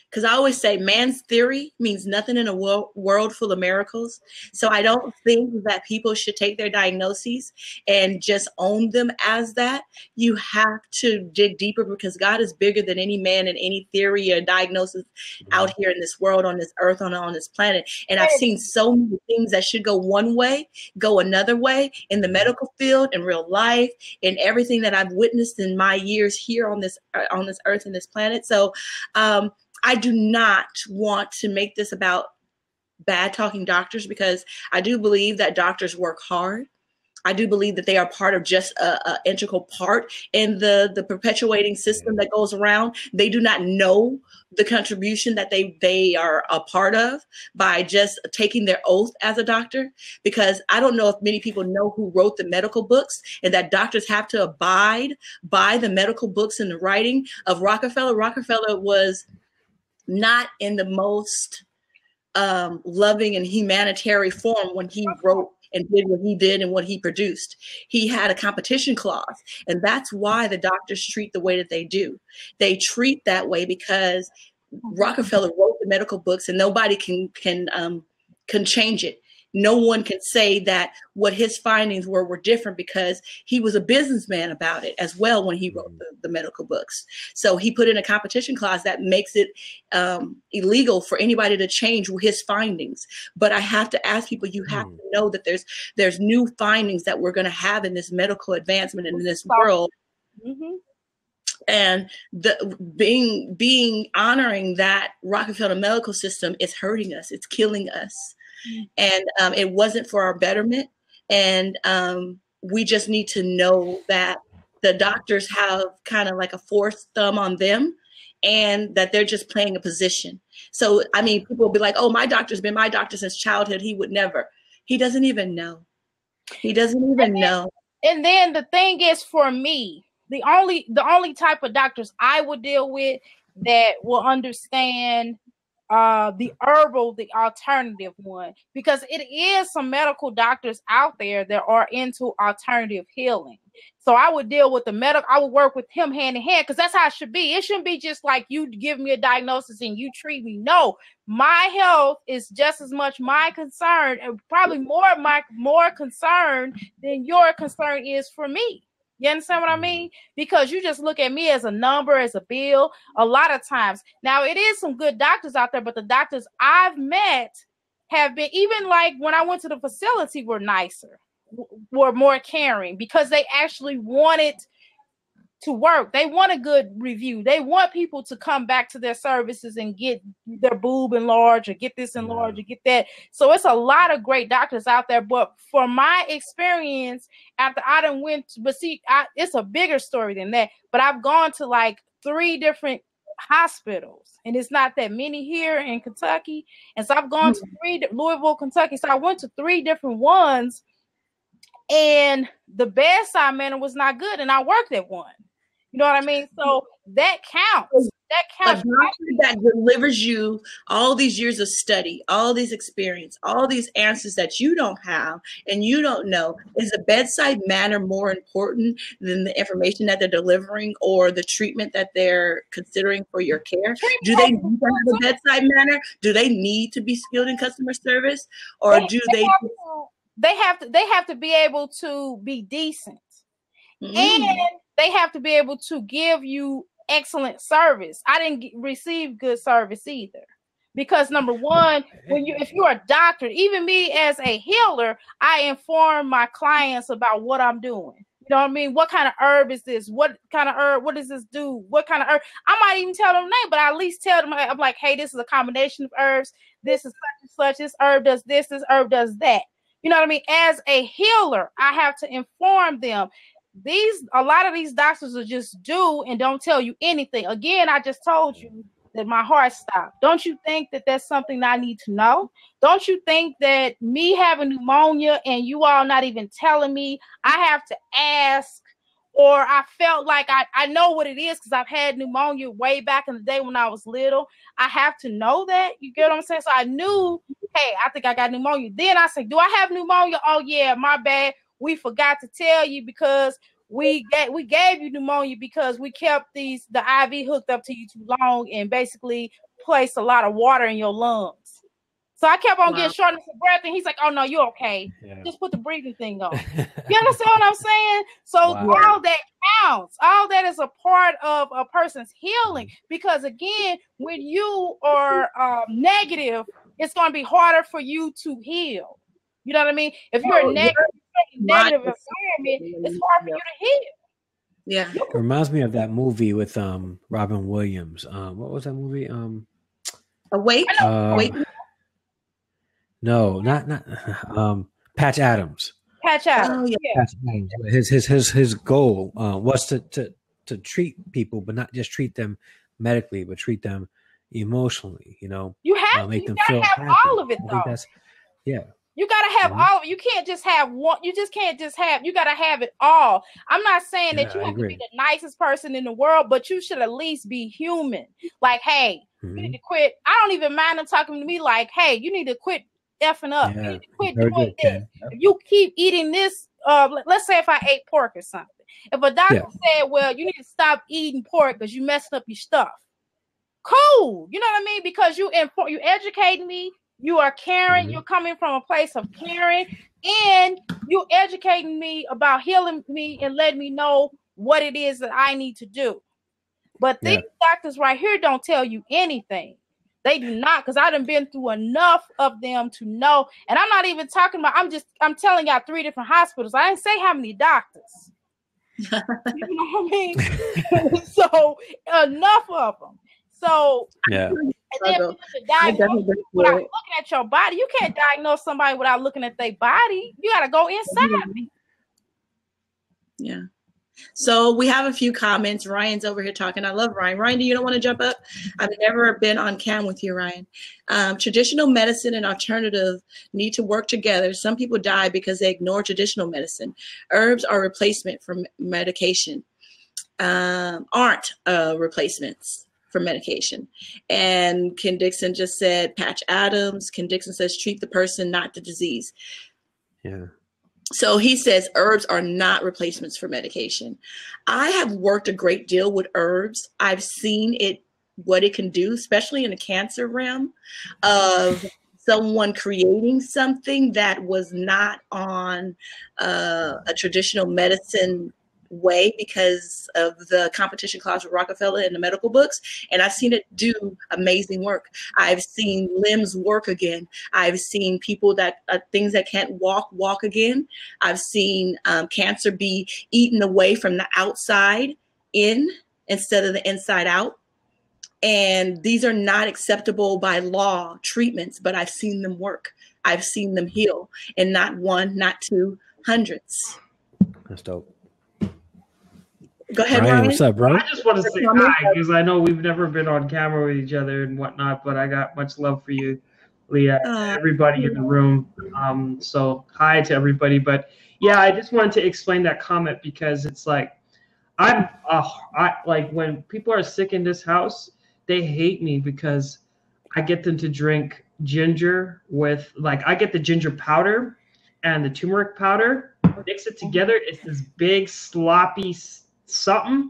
because I always say man's theory means nothing in a world full of miracles. So I don't think that people should take their diagnoses and just own them as that. You have to dig deeper because God is bigger than any man and any theory or diagnosis out here in this world, on this earth, on this planet. And I've seen so many things that should go one way, go another way in the medical field, in real life, in everything that I've witnessed in my years here on this earth and this planet. So, I do not want to make this about bad talking doctors because I do believe that doctors work hard. I do believe that they are part of just a integral part in the perpetuating system that goes around. They do not know the contribution that they are a part of by just taking their oath as a doctor, because I don't know if many people know who wrote the medical books, and that doctors have to abide by the medical books and the writing of Rockefeller. Rockefeller was not in the most loving and humanitarian form when he wrote and did what he did and what he produced. He had a competition clause, and that's why the doctors treat the way that they do. They treat that way because Rockefeller wrote the medical books, and nobody can change it. No one can say that what his findings were different, because he was a businessman about it as well when he wrote the medical books. So he put in a competition clause that makes it illegal for anybody to change his findings. But I have to ask people, you have to know that there's new findings that we're going to have in this medical advancement in this world. Mm-hmm. And being honoring that Rockefeller medical system is hurting us. It's killing us. And it wasn't for our betterment. And we just need to know that the doctors have kind of like a fourth thumb on them, and that they're just playing a position. So, I mean, people will be like, oh, my doctor's been my doctor since childhood. He would never. He doesn't even know. He doesn't even know. And then the thing is, for me, the only type of doctors I would deal with that will understand the herbal, the alternative one, because it is some medical doctors out there that are into alternative healing. So I would deal with I would work with him hand in hand, because that's how it should be. It shouldn't be just like you give me a diagnosis and you treat me. No, my health is just as much my concern, and probably more concern than your concern is for me. You understand what I mean? Because you just look at me as a number, as a bill, a lot of times. Now, it is some good doctors out there, but the doctors I've met have been, even like when I went to the facility, were nicer, were more caring, because they actually wanted to work. They want a good review. They want people to come back to their services and get their boob enlarged, or get this enlarged, or get that. So it's a lot of great doctors out there. But for my experience, after I done it's a bigger story than that. But I've gone to like 3 different hospitals, and it's not that many here in Kentucky. And so I've gone to 3, Louisville, Kentucky. So I went to 3 different ones, and the bedside manner was not good, and I worked at one. You know what I mean? So that counts. That counts. A doctor that delivers you all these years of study, all these experience, all these answers that you don't have and you don't know. Is the bedside manner more important than the information that they're delivering or the treatment that they're considering for your care? Do they need to have a bedside manner? Do they need to be skilled in customer service? Or do they? They have to be able to be decent. And they have to be able to give you excellent service. I didn't receive good service either, because number one, if you're a doctor, even me as a healer, I inform my clients about what I'm doing. You know what I mean? What kind of herb is this? What kind of herb? What does this do? What kind of herb? I might even tell them the name, but I at least tell them, I'm like, hey, this is a combination of herbs. This is such and such. This herb does this. This herb does that. You know what I mean? As a healer, I have to inform them. A lot of these doctors will just do and don't tell you anything. Again, I just told you that my heart stopped. Don't you think that that's something I need to know? Don't you think that me having pneumonia and you all not even telling me, I have to ask? Or I felt like I know what it is because I've had pneumonia way back in the day when I was little. I have to know that. You get what I'm saying? So I knew, hey, I think I got pneumonia. Then I said, do I have pneumonia? Oh, yeah, my bad. We forgot to tell you because we gave you pneumonia because we kept the IV hooked up to you too long and basically placed a lot of water in your lungs. So I kept on getting shortness of breath, and he's like, oh, no, you're okay. Yeah. Just put the breathing thing on. You understand what I'm saying? So all that counts. All that is a part of a person's healing, because, again, when you are negative, it's going to be harder for you to heal. You know what I mean? If you're a negative environment, it's hard for you to heal. Yeah. It reminds me of that movie with Robin Williams. What was that movie? Awake? No, not Patch Adams. Patch Adams. Oh, yeah. His goal was to treat people, but not just treat them medically, but treat them emotionally. You know, you have make you them gotta feel have happy. all of it, I though. think that's You gotta have all of it. You can't just have one. You just can't just have. You gotta have it all. I'm not saying that you have to be the nicest person in the world, but you should at least be human. Like, hey, you need to quit. I don't even mind them talking to me like, hey, you need to quit effing up. You need to quit doing this. If you keep eating this, let's say if I ate pork or something. If a doctor said, well, you need to stop eating pork because you messed up your stuff. Cool. You know what I mean? Because you educating me. You are caring. You're coming from a place of caring, and you educating me about healing me and letting me know what it is that I need to do. But these doctors right here don't tell you anything. They do not, because I done been through enough of them to know. And I'm not even talking about. I'm telling y'all 3 different hospitals. I didn't say how many doctors. You know what I mean? So enough of them. So and then without looking at your body, you can't diagnose somebody without looking at their body. You got to go inside me. Yeah. So we have a few comments. Ryan's over here talking. I love Ryan. Ryan, do you don't want to jump up? I've never been on cam with you, Ryan. Traditional medicine and alternative need to work together. Some people die because they ignore traditional medicine. Herbs are replacement for medication. Aren't replacements for medication. And Ken Dixon just said, Patch Adams. Ken Dixon says, treat the person, not the disease. Yeah. So he says herbs are not replacements for medication. I have worked a great deal with herbs. I've seen what it can do, especially in the cancer realm, of someone creating something that was not on a traditional medicine way because of the competition clause with Rockefeller in the medical books. And I've seen it do amazing work. I've seen limbs work again. I've seen people that things that can't walk again. I've seen cancer be eaten away from the outside in instead of the inside out. And these are not acceptable by law treatments, but I've seen them work. I've seen them heal, and not one, not two, hundreds. That's dope. Go ahead, Ryan. What's up, bro? I just want to say hi because I know we've never been on camera with each other and whatnot, but I got much love for you, Leah, everybody in the room. So hi to everybody. But yeah, I just wanted to explain that comment because it's like I like when people are sick in this house, they hate me because I get them to drink ginger with I get the ginger powder and the turmeric powder, mix it together. It's this big sloppy something,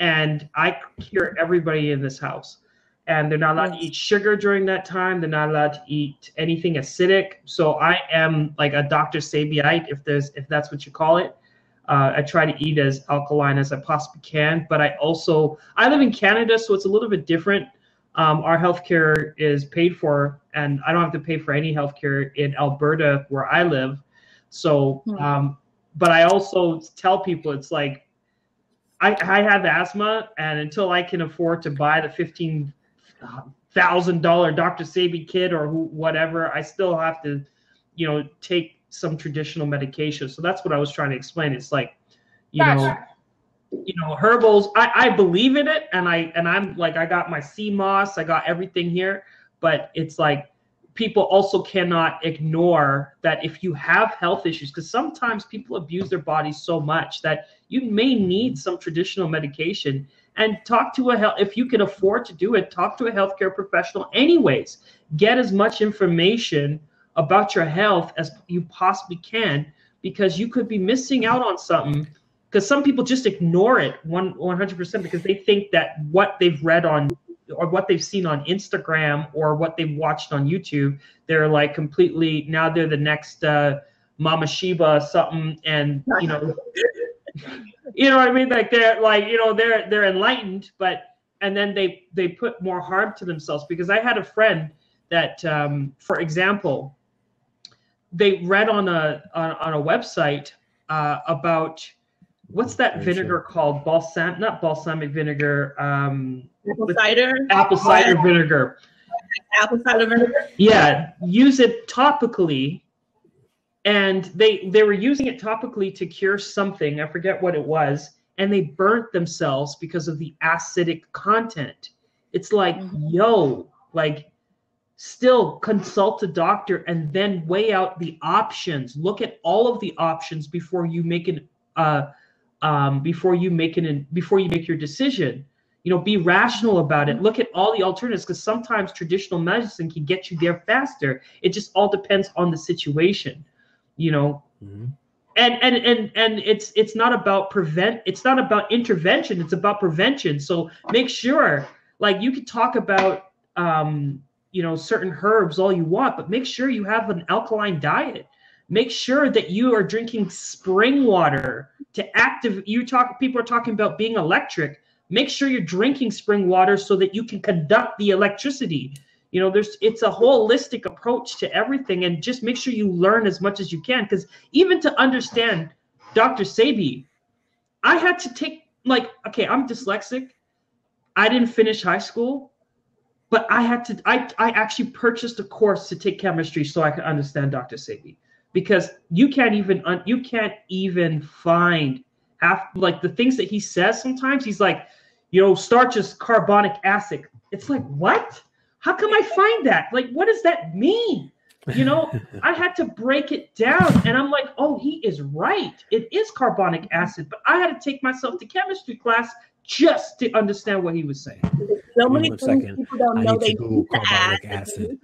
and I cure everybody in this house. And they're not allowed to eat sugar during that time. They're not allowed to eat anything acidic. So I am like a Dr. Sabiite, if that's what you call it. I try to eat as alkaline as I possibly can. But I live in Canada, so it's a little bit different. Our healthcare is paid for, and I don't have to pay for any healthcare in Alberta where I live. So, but I also tell people it's like, I have asthma, and until I can afford to buy the $15,000 Dr. Sabi kit or whatever, I still have to, take some traditional medication. So that's what I was trying to explain. It's like, herbals. I believe in it, and I'm like, I got my sea moss, I got everything here, but it's like people also cannot ignore that if you have health issues, because sometimes people abuse their bodies so much that you may need some traditional medication, and talk to if you can afford to do it, talk to a healthcare professional anyways. Get as much information about your health as you possibly can, because you could be missing out on something, because some people just ignore it 100% because they think that what they've read on or what they've seen on Instagram or what they've watched on YouTube, they're like completely, now they're the next Mama Sheba something, and you know what I mean? Like they're like, they're enlightened, and then they put more harm to themselves. Because I had a friend that, for example, they read on a website about what's that vinegar called? Not balsamic vinegar. Apple cider. Apple cider vinegar. Apple cider vinegar. Yeah, use it topically, and they were using it topically to cure something. I forget what it was, and they burnt themselves because of the acidic content. It's like, yo, like, still consult a doctor and then weigh out the options. Look at all of the options before you make before you make your decision. You know, be rational about it. Look at all the alternatives, because sometimes traditional medicine can get you there faster. It just all depends on the situation, you know. Mm-hmm. And it's not about intervention, it's about prevention. So make sure, like, you could talk about you know, certain herbs all you want, but make sure you have an alkaline diet. Make sure that you are drinking spring water to active. People are talking about being electric. Make sure you're drinking spring water so that you can conduct the electricity. You know, it's a holistic approach to everything, and just make sure you learn as much as you can. Because even to understand Dr. Sebi, I had to take, like, okay, I'm dyslexic. I didn't finish high school, but I actually purchased a course to take chemistry so I could understand Dr. Sebi. Because you can't even find half, like, the things that he says. Sometimes he's like, you know, starch is carbonic acid. It's like, what? How come I find that? Like, what does that mean? You know, I had to break it down, and I'm like, oh, he is right. It is carbonic acid, but I had to take myself to chemistry class just to understand what he was saying. So many things people don't know. They Google carbonic acid.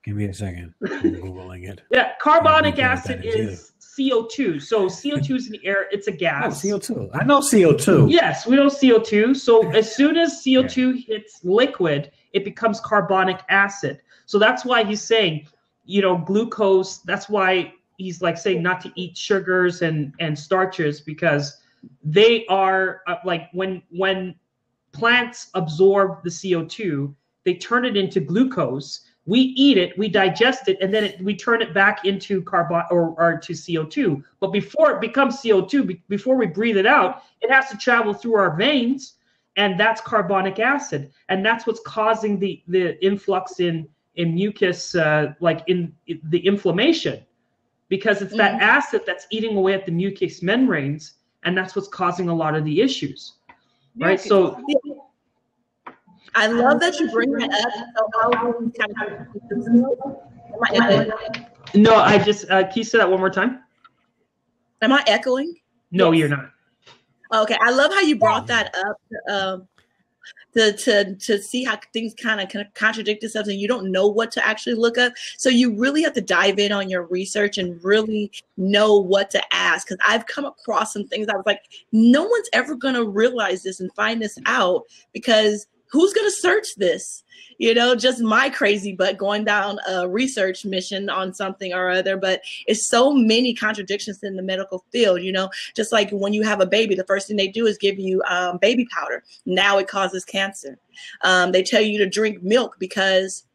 Give me a second. I'm Googling it. Yeah, carbonic acid is CO2. So CO2 is in the air. It's a gas. Oh, CO2. I know CO2. Yes, we know CO2. So as soon as CO2 hits liquid, it becomes carbonic acid. So that's why he's saying, you know, glucose. That's why he's like saying not to eat sugars and starches, because they are like when plants absorb the CO2, they turn it into glucose. We eat it, we digest it, and then we turn it back into carbon or to CO2. But before it becomes CO2, before we breathe it out, it has to travel through our veins, and that's carbonic acid, and that's what's causing the influx in mucus, like in the inflammation, because it's that acid that's eating away at the mucous membranes, and that's what's causing a lot of the issues, right? So. I love that you bring that up. No, I just can you say that one more time? Am I echoing? No, you're not. Okay, I love how you brought that up to see how things kind of contradict themselves, and you don't know what to actually look up. So you really have to dive in on your research and really know what to ask. Because I've come across some things I was like, no one's ever going to realize this and find this out, because who's going to search this? You know, just my crazy butt going down a research mission on something or other. But it's so many contradictions in the medical field, you know, just like when you have a baby, the first thing they do is give you baby powder. Now it causes cancer. They tell you to drink milk because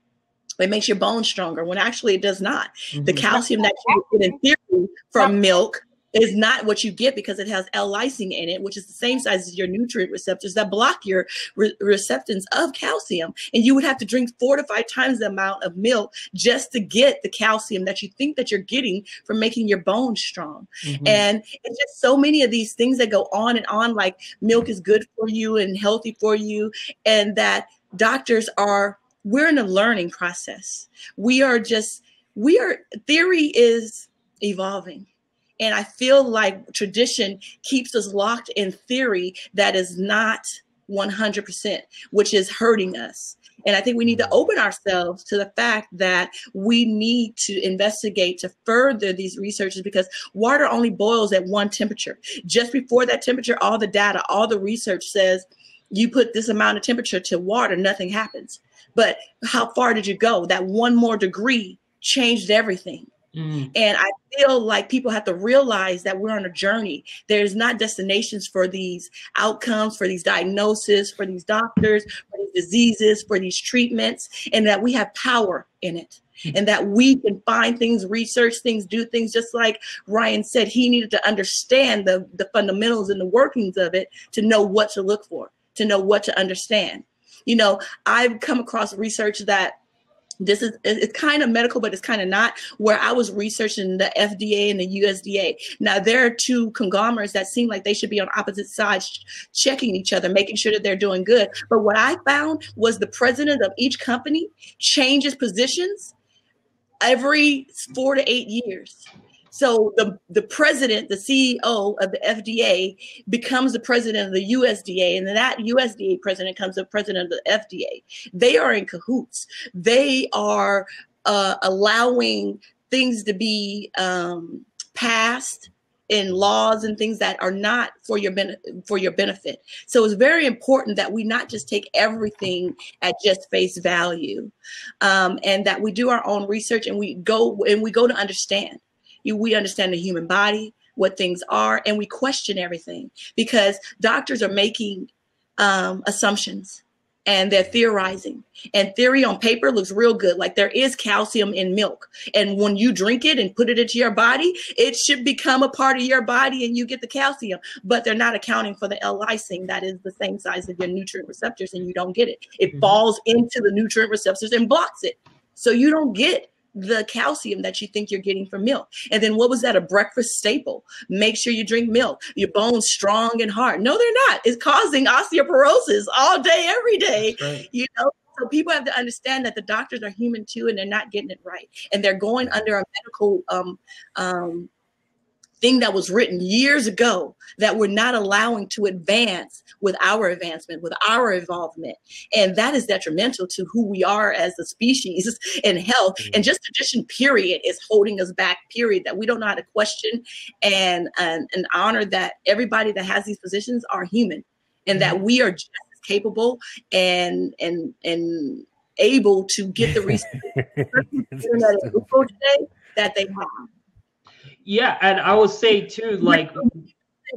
it makes your bones stronger, when actually it does not. Mm-hmm. The calcium that you get in theory from milk is not what you get, because it has L-lysine in it, which is the same size as your nutrient receptors that block your receptance of calcium. And you would have to drink 4 to 5 times the amount of milk just to get the calcium that you think that you're getting from making your bones strong. Mm-hmm. And it's just so many of these things that go on and on, like milk is good for you and healthy for you, and that we're in a learning process. Theory is evolving. And I feel like tradition keeps us locked in theory that is not 100%, which is hurting us. And I think we need to open ourselves to the fact that we need to investigate to further these researches, because water only boils at one temperature. Just before that temperature, all the data, all the research says you put this amount of temperature to water, nothing happens. But how far did you go? That one more degree changed everything. Mm. And I feel like people have to realize that we're on a journey. There's not destinations for these outcomes, for these diagnoses, for these doctors, for these diseases, for these treatments, and that we have power in it. Mm. And that we can find things, research things, do things, just like Ryan said. He needed to understand the fundamentals and the workings of it to know what to look for, to know what to understand. You know, I've come across research that it's kind of medical, but it's kind of not, where I was researching the FDA and the USDA. Now, there are two conglomerates that seem like they should be on opposite sides, checking each other, making sure that they're doing good. But what I found was the president of each company changes positions every 4 to 8 years. So the president, the CEO of the FDA, becomes the president of the USDA, and then that USDA president becomes the president of the FDA. They are in cahoots. They are allowing things to be passed in laws and things that are not for your benefit. So it's very important that we not just take everything at just face value, and that we do our own research and we go to understand. We understand the human body, what things are, and we question everything, because doctors are making assumptions and they're theorizing. And theory on paper looks real good. Like, there is calcium in milk. And when you drink it and put it into your body, it should become a part of your body and you get the calcium. But they're not accounting for the L-lysine that is the same size as your nutrient receptors, and you don't get it. It falls into the nutrient receptors and blocks it. So you don't get the calcium that you think you're getting from milk. And then what was that? A breakfast staple. Make sure you drink milk. Your bones strong and hard. No, they're not. It's causing osteoporosis all day, every day. Right. You know, so people have to understand that the doctors are human too, and they're not getting it right. And they're going under a medical thing that was written years ago that we're not allowing to advance with our advancement, with our involvement. And that is detrimental to who we are as a species in health. And just tradition, period, is holding us back, period, that we don't know how to question and honor that everybody that has these positions are human, and that we are just as capable and able to get the research that they have. Yeah, and I will say too, like,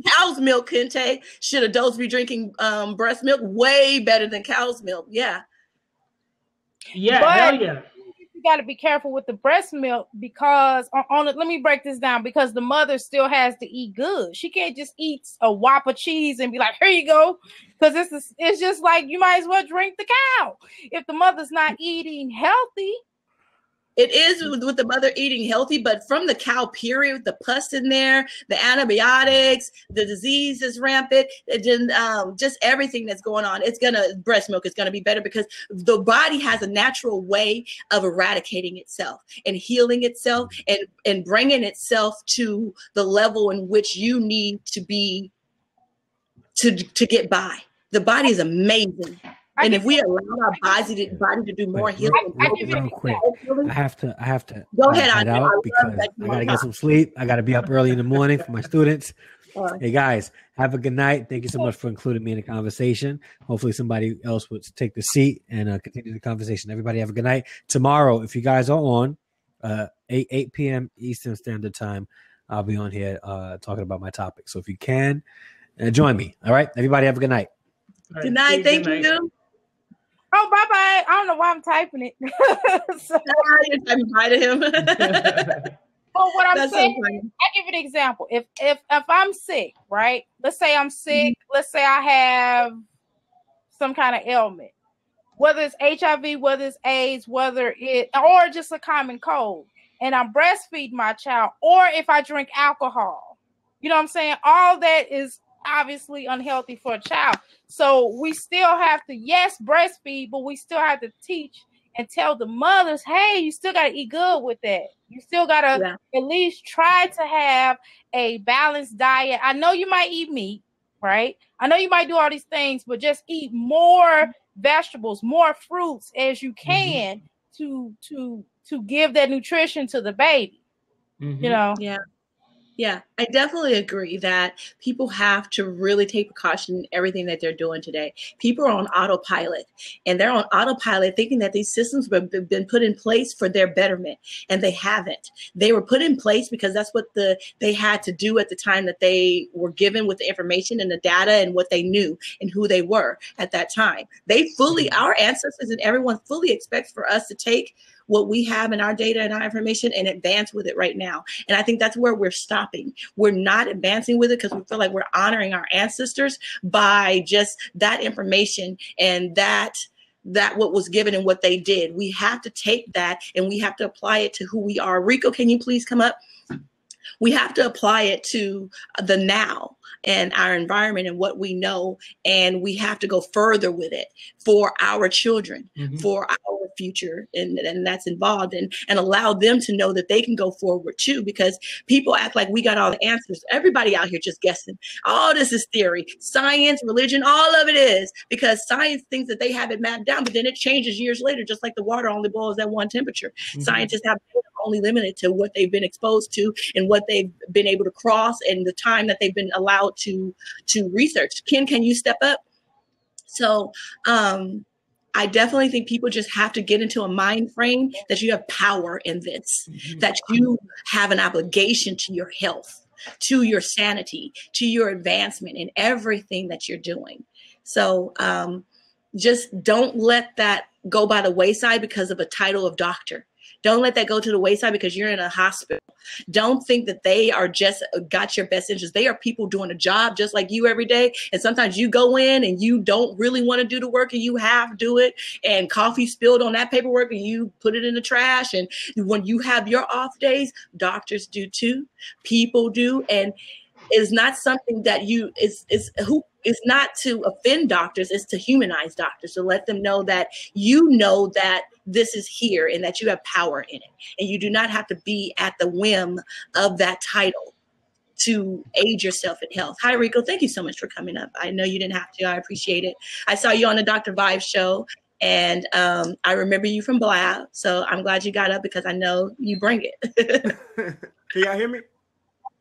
cow's milk, Kente. Should adults be drinking breast milk? Way better than cow's milk. Yeah. Yeah, but hell yeah. You got to be careful with the breast milk, because let me break this down, because the mother still has to eat good. She can't just eat a whopper cheese and be like, here you go. Because it's just like, you might as well drink the cow. If the mother's not eating healthy. It is with the mother eating healthy, but from the cow, period, the pus in there, the antibiotics, the disease is rampant, just everything that's going on. Breast milk is going to be better, because the body has a natural way of eradicating itself and healing itself and bringing itself to the level in which you need to be to get by. The body is amazing. And if we allow our body to do more healing, real quick, I have to go ahead. Out because I gotta get some sleep. I gotta be up early in the morning for my students. Hey guys, have a good night. Thank you so much for including me in the conversation. Hopefully somebody else would take the seat and continue the conversation. Everybody have a good night. Tomorrow, if you guys are on 8 p.m. Eastern Standard Time, I'll be on here talking about my topic. So if you can, join me. All right, everybody have a good night. Good night. Thank you. Oh, bye-bye. I don't know why I'm typing it. So, you're typing bye to him. But what I'm saying, I'll give you an example. If I'm sick, right? Let's say I'm sick. Let's say I have some kind of ailment, whether it's HIV, whether it's AIDS, or just a common cold, and I'm breastfeeding my child, or if I drink alcohol, you know what I'm saying? All that is obviously unhealthy for a child. So we still have to, yes, breastfeed, but we still have to teach and tell the mothers, hey, you still got to eat good with that. You still got to at least try to have a balanced diet. I know you might eat meat, right? I know you might do all these things, but just eat more vegetables, more fruits as you can to give that nutrition to the baby. You know? Yeah, I definitely agree that people have to really take precaution in everything that they're doing today. People are on autopilot, and they're on autopilot thinking that these systems have been put in place for their betterment, and they haven't. They were put in place because that's what they had to do at the time that they were given with the information and the data and what they knew and who they were at that time. Our ancestors and everyone fully expects for us to take what we have in our data and our information and advance with it right now. And I think that's where we're stopping. We're not advancing with it because we feel like we're honoring our ancestors by just that information and that that what was given and what they did. We have to take that and we have to apply it to who we are. Rico, can you please come up? We have to apply it to the now and our environment and what we know. And we have to go further with it for our children, for our future. And that's involved and allow them to know that they can go forward too, because people act like we got all the answers. Everybody out here just guessing. All this is theory, science, religion, all of it is, because science thinks that they have it mapped down, but then it changes years later, just like the water only boils at one temperature. Scientists have only limited to what they've been exposed to and what they've been able to cross and the time that they've been allowed to research. Ken, can you step up? So I definitely think people just have to get into a mind frame that you have power in this, that you have an obligation to your health, to your sanity, to your advancement in everything that you're doing. So just don't let that go by the wayside because of a title of doctor. Don't let that go to the wayside because you're in a hospital. Don't think that they are just got your best interest. They are people doing a job just like you every day. And sometimes you go in and you don't really want to do the work and you have to do it. And coffee spilled on that paperwork and you put it in the trash. And when you have your off days, doctors do too. People do. And it's not something that it's not to offend doctors, it's to humanize doctors, to let them know that you know that this is here and that you have power in it. And you do not have to be at the whim of that title to aid yourself in health. Hi, Rico. Thank you so much for coming up. I know you didn't have to. I appreciate it. I saw you on the Dr. Vibe show, and I remember you from Blab. So I'm glad you got up because I know you bring it. Can y'all hear me?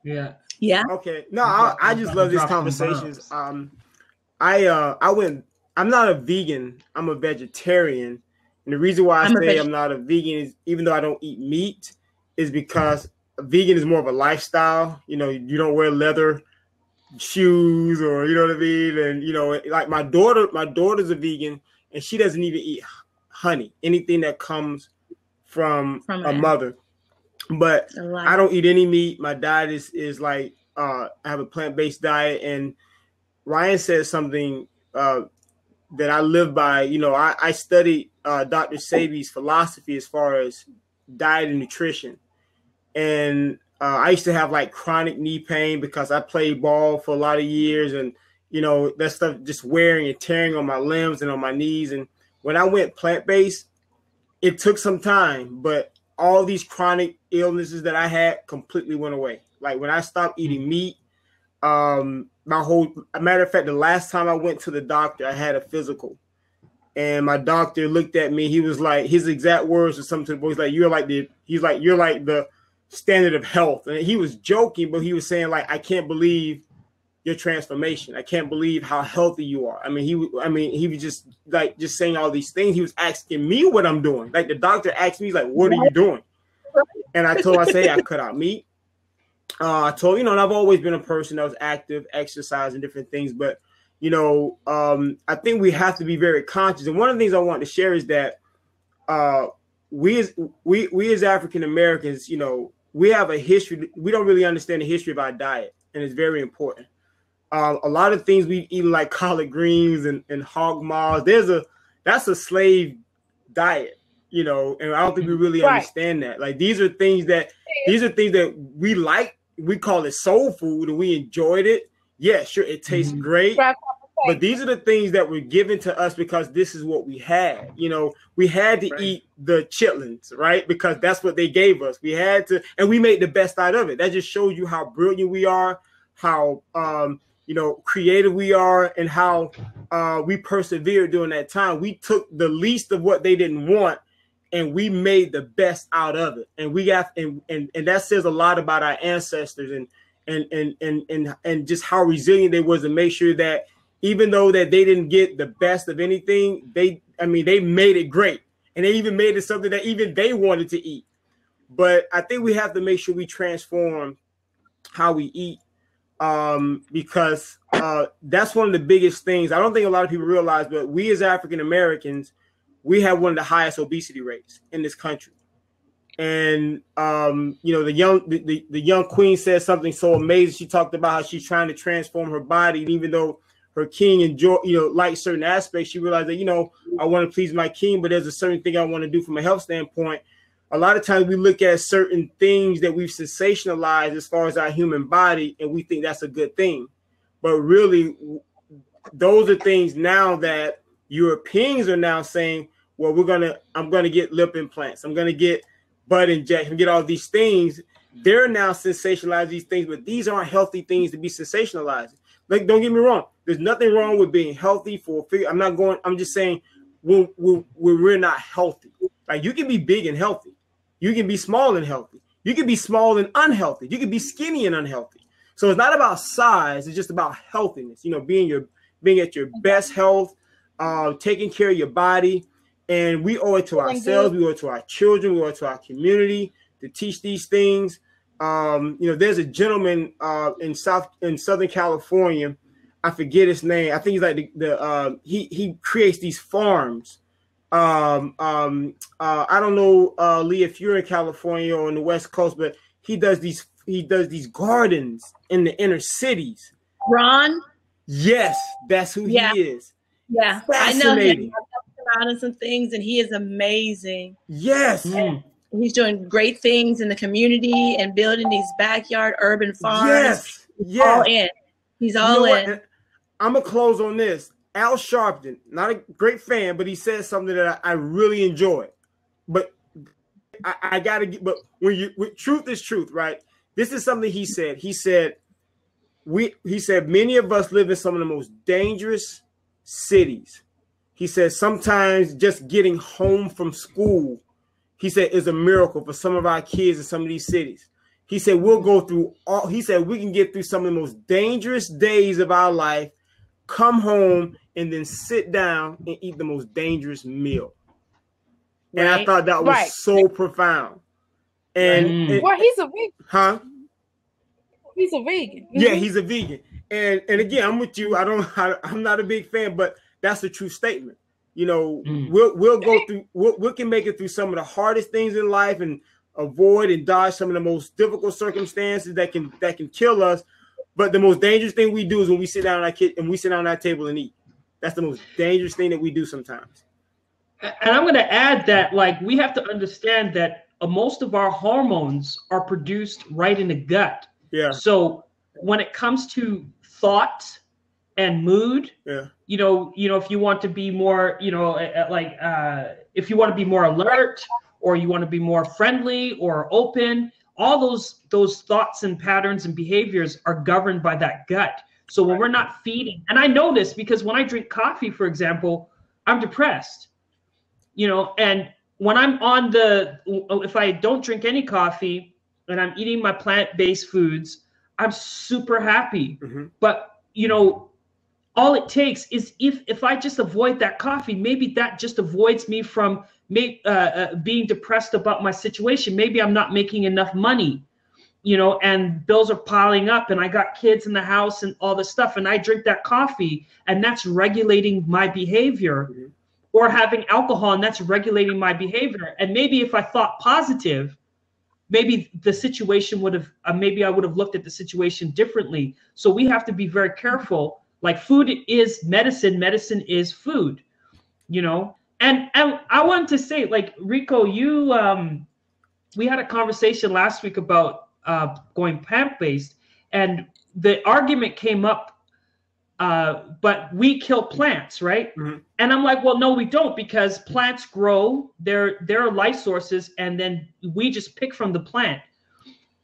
Yeah. Yeah. Okay. No, I just love these conversations. I'm not a vegan. I'm a vegetarian. And the reason why I say I'm not a vegan is, even though I don't eat meat, is because a vegan is more of a lifestyle. You know, you don't wear leather shoes, or you know what I mean. And you know, like my daughter's a vegan, and she doesn't even eat honey, anything that comes from a mother. But I don't eat any meat. My diet is like I have a plant-based diet. And Ryan said something that I live by. You know, I studied Dr. Sebi's philosophy as far as diet and nutrition. And I used to have like chronic knee pain because I played ball for a lot of years. And, you know, that stuff just wearing and tearing on my limbs and on my knees. And when I went plant-based, it took some time, but all these chronic illnesses that I had completely went away. Like when I stopped eating meat, a matter of fact, the last time I went to the doctor, I had a physical, and my doctor looked at me. He was like, his exact words or something to the boy, you're like the standard of health. And he was joking, but he was saying like, I can't believe your transformation. I can't believe how healthy you are. I mean, he was just saying all these things. He was asking me what I'm doing. Like the doctor asked me, he's like, what are you doing? And I told him, I cut out meat. I told, and I've always been a person that was active, exercise and different things. But, I think we have to be very conscious. And one of the things I want to share is that we as African Americans, we have a history. We don't really understand the history of our diet, and it's very important. A lot of things we eat, like collard greens and hog maws, that's a slave diet, and I don't think we really understand that. Like these are things that we like. We call it soul food, and we enjoyed it. Yeah, sure, it tastes great. But these are the things that were given to us because this is what we had. We had to eat the chitlins, right? Because that's what they gave us. We had to, and we made the best out of it. That just shows you how brilliant we are, how creative we are, and how we persevered during that time. We took the least of what they didn't want, and we made the best out of it. And we got, and that says a lot about our ancestors and just how resilient they was to make sure that even though that they didn't get the best of anything, they made it great. And they even made it something that even they wanted to eat. But I think we have to make sure we transform how we eat, because that's one of the biggest things. I don't think a lot of people realize, but we as African Americans, we have one of the highest obesity rates in this country. And the young queen said something so amazing. She talked about how she's trying to transform her body, and even though her king enjoy, like certain aspects. She realized that, I want to please my king, but there's a certain thing I want to do from a health standpoint. A lot of times we look at certain things that we've sensationalized as far as our human body, and we think that's a good thing. But really, those are things now that Europeans are now saying, well, I'm going to get lip implants. I'm going to get butt injection, get all these things. They're now sensationalizing these things, but these aren't healthy things to be sensationalizing. Like, don't get me wrong. There's nothing wrong with being healthy for a figure. I'm just saying we're not healthy. Like, you can be big and healthy. You can be small and healthy. You can be small and unhealthy. You can be skinny and unhealthy. So it's not about size. It's just about healthiness. Being at your best health, taking care of your body. And we owe it to ourselves. We owe it to our children. We owe it to our community to teach these things. There's a gentleman in Southern California. I forget his name. I think he's like he creates these farms. I don't know, Leah, if you're in California or on the West Coast, but he does these gardens in the inner cities. Ron? Yes, that's who he is. Yeah, I know him. I've talked to some things, and he is amazing. Yes. He's doing great things in the community and building these backyard urban farms. Yes. All in. He's all in. I'm going to close on this. Al Sharpton, not a great fan, but he said something that I really enjoyed. But I got to get, but when truth is truth, right? This is something he said. He said, many of us live in some of the most dangerous cities. He said, sometimes just getting home from school, he said, is a miracle for some of our kids in some of these cities. He said, we can get through some of the most dangerous days of our life, come home, and then sit down and eat the most dangerous meal. And I thought that was so profound. And he's a vegan. Huh? He's a vegan. Yeah, he's a vegan. And again, I'm with you. I'm not a big fan, but that's a true statement. We'll go through. We can make it through some of the hardest things in life and avoid and dodge some of the most difficult circumstances that can kill us. But the most dangerous thing we do is when we sit down on our table and eat. That's the most dangerous thing that we do sometimes. And I'm going to add that, we have to understand that most of our hormones are produced right in the gut. Yeah. So when it comes to thought and mood, if you want to be more, if you want to be more alert, or you want to be more friendly or open, all those thoughts and patterns and behaviors are governed by that gut. So when we're not feeding, and I know this because when I drink coffee, for example, I'm depressed, and when I'm if I don't drink any coffee and I'm eating my plant-based foods, I'm super happy. Mm-hmm. But, all it takes is if I just avoid that coffee, maybe that just avoids me from being depressed about my situation. Maybe I'm not making enough money, and bills are piling up and I got kids in the house and all this stuff. And I drink that coffee and that's regulating my behavior. Mm-hmm. Or having alcohol and that's regulating my behavior. And maybe if I thought positive, maybe the situation maybe I would have looked at the situation differently. So we have to be very careful. Like, food is medicine. Medicine is food, And I wanted to say, Rico, we had a conversation last week about going plant-based, and the argument came up, but we kill plants, right? Mm-hmm. And I'm like, well, no, we don't, because plants grow, they're life sources, and then we just pick from the plant.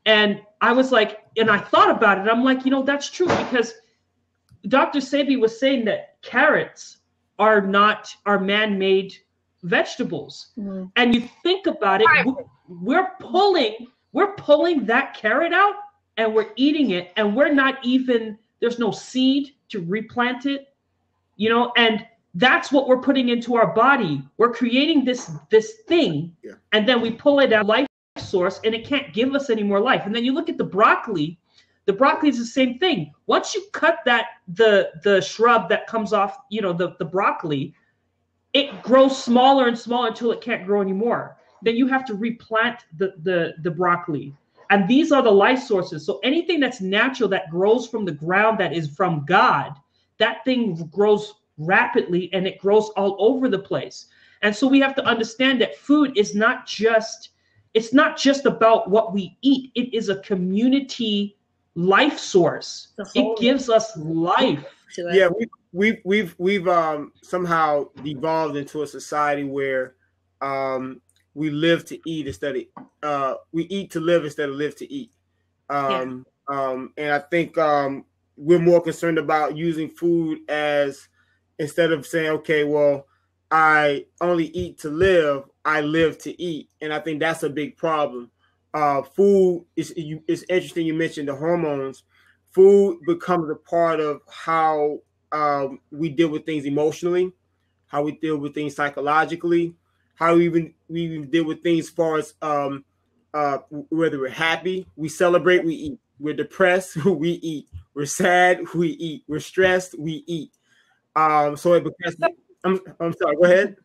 And I was like, and I thought about it, I'm like, that's true, because Dr. Sebi was saying that carrots are man-made vegetables. Mm-hmm. And you think about it, we're pulling that carrot out and we're eating it, and we're not even, there's no seed to replant it, and that's what we're putting into our body. We're creating this thing, and then we pull it out, life source, and it can't give us any more life. And then you look at the broccoli is the same thing. Once you cut the shrub that comes off, the broccoli, it grows smaller and smaller until it can't grow anymore. Then you have to replant the broccoli. And these are the life sources. So anything that's natural, that grows from the ground, that is from God, that thing grows rapidly and it grows all over the place. And so we have to understand that food is not just about what we eat. It is a community life source. It gives us life. Yeah, we've somehow devolved into a society where we live to eat instead of we eat to live instead of live to eat. And I think we're more concerned about using food as, instead of saying, okay, well, I only eat to live, I live to eat. And I think that's a big problem. Food is interesting. You mentioned the hormones. Food becomes a part of how we deal with things emotionally, how we deal with things psychologically, how we even deal with things as far as whether we're happy, we celebrate, we eat. We're depressed, we eat. We're sad, we eat. We're stressed, we eat. So it becomes. I'm sorry. Go ahead.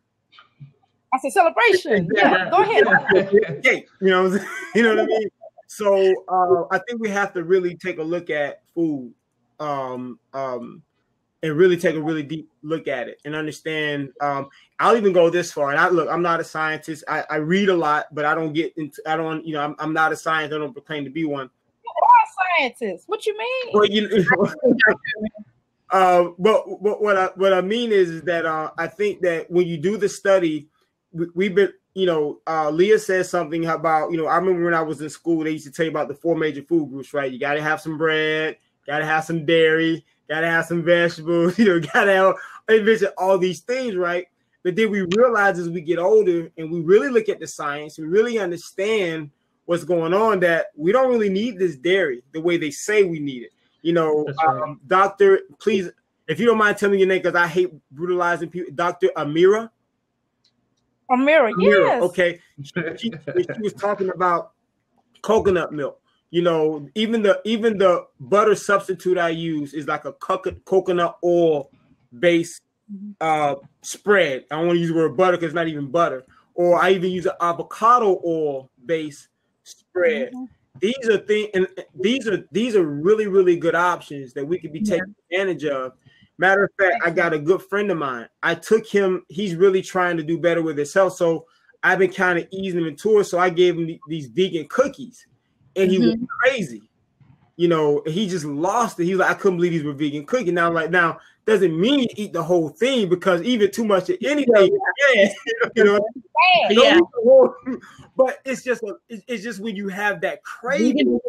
I said celebration. Yeah, go ahead. You know what I mean? So I think we have to really take a look at food, and really take a really deep look at it and understand. I'll even go this far. And I'm not a scientist. I read a lot, but I don't get into. I'm not a scientist. I don't proclaim to be one. You are a scientist. What you mean? Well, but what I mean is that I think that when you do the study, we've been, Leah says something about, I remember when I was in school, they used to tell you about the 4 major food groups, right? You got to have some bread, got to have some dairy, got to have some vegetables, got to have, they mention all these things, right? But then we realize as we get older and we really look at the science, we really understand what's going on, that we don't really need this dairy the way they say we need it. Right. Doctor, please, if you don't mind telling me your name, because I hate brutalizing people. Dr. Amira, yes. Okay. She was talking about coconut milk. Even the butter substitute I use is like a coconut oil based spread. I don't want to use the word butter because it's not even butter. Or I even use an avocado oil based spread. Mm-hmm. These are things, and these are really, really good options that we could be taking advantage of. Matter of fact, I got a good friend of mine. I took him, he's really trying to do better with his health. So I've been kind of easing him into it. So I gave him these vegan cookies and he went crazy. He just lost it. He was like, I couldn't believe these were vegan cookies. Now I'm like, now doesn't mean you eat the whole thing, because even too much of anything, but it's just when you have that craving,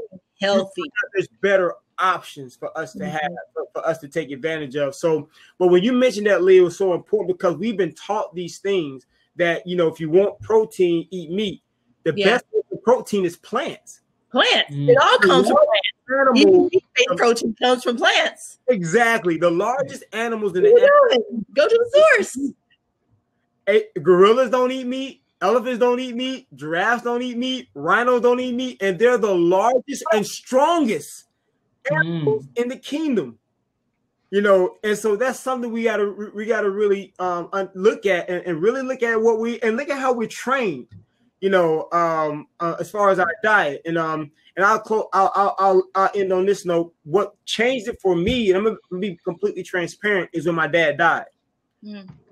healthy, there's better options for us to have, for us to take advantage of. So, but when you mentioned that, Leah, it was so important because we've been taught these things that, if you want protein, eat meat. The best protein is plants. It all comes from plants. Protein comes from plants. Exactly. The largest animals in the go to the source. Gorillas don't eat meat. Elephants don't eat meat. Giraffes don't eat meat. Rhinos don't eat meat. And they're the largest and strongest animals in the kingdom. And so that's something we gotta really look at and really look at look at how we're trained. As far as our diet, and I'll end on this note. What changed it for me, and I'm gonna be completely transparent, is when my dad died.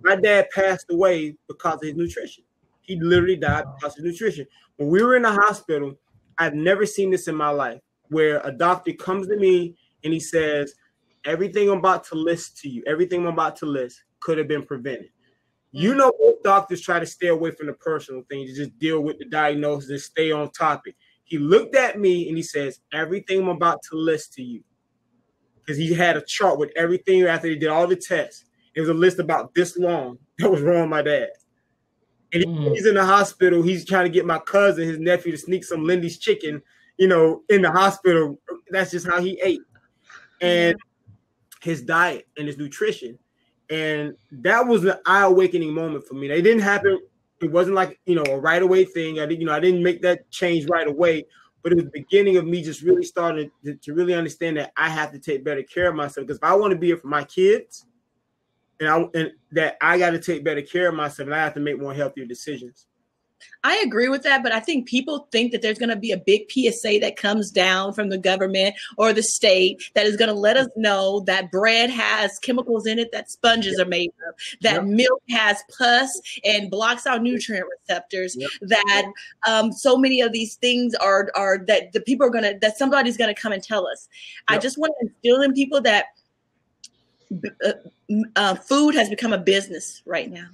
My dad passed away because of his nutrition. He literally died because of his nutrition. When we were in the hospital, I've never seen this in my life, where a doctor comes to me and he says, everything I'm about to list to you, everything I'm about to list could have been prevented. Most doctors try to stay away from the personal things, to just deal with the diagnosis and stay on topic. He looked at me and he says, everything I'm about to list to you, because he had a chart with everything after he did all the tests. It was a list about this long that was wrong with my dad. And he's in the hospital. He's trying to get my cousin, his nephew, to sneak some Lindy's chicken, in the hospital. That's just how he ate. And his diet and his nutrition. And that was an eye-awakening moment for me. It didn't happen. It wasn't like, a right away thing. I didn't make that change right away, but it was the beginning of me just really starting to really understand that I have to take better care of myself. Because if I want to be here for my kids, and that I got to take better care of myself, and I have to make more healthier decisions. I agree with that, but I think people think that there's going to be a big PSA that comes down from the government or the state that is going to let us know that bread has chemicals in it that sponges are made of, that milk has pus and blocks our nutrient receptors, that so many of these things are that the people are going to, that somebody's going to come and tell us. I just want to instill in people that food has become a business right now.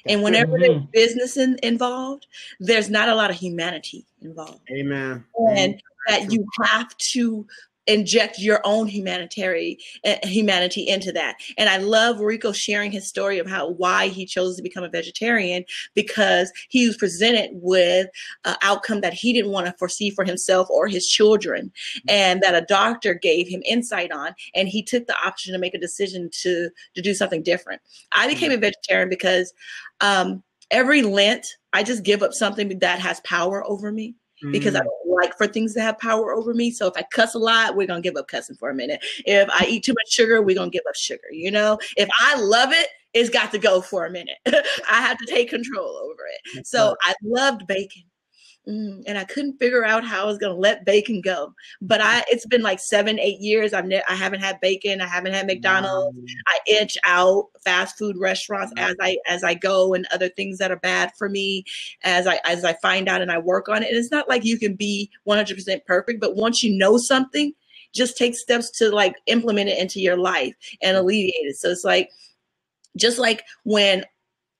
And whenever there's business involved, there's not a lot of humanity involved. Amen. And that you have to inject your own humanity into that. And I love Rico sharing his story of why he chose to become a vegetarian, because he was presented with an outcome that he didn't want to foresee for himself or his children, and that a doctor gave him insight on, and he took the option to make a decision to do something different. I became a vegetarian because every Lent, I just give up something that has power over me. Because I don't like for things to have power over me. So if I cuss a lot, we're going to give up cussing for a minute. If I eat too much sugar, we're going to give up sugar. You know, if I love it, it's got to go for a minute. I have to take control over it. So I loved bacon. And I couldn't figure out how I was going to let bacon go. But it's been like 7-8 years. I haven't had bacon. I haven't had McDonald's. I inch out fast food restaurants as I go, and other things that are bad for me as I find out and I work on it. And it's not like you can be 100% perfect, but once you know something, just take steps to like implement it into your life and alleviate it. So it's like, just like when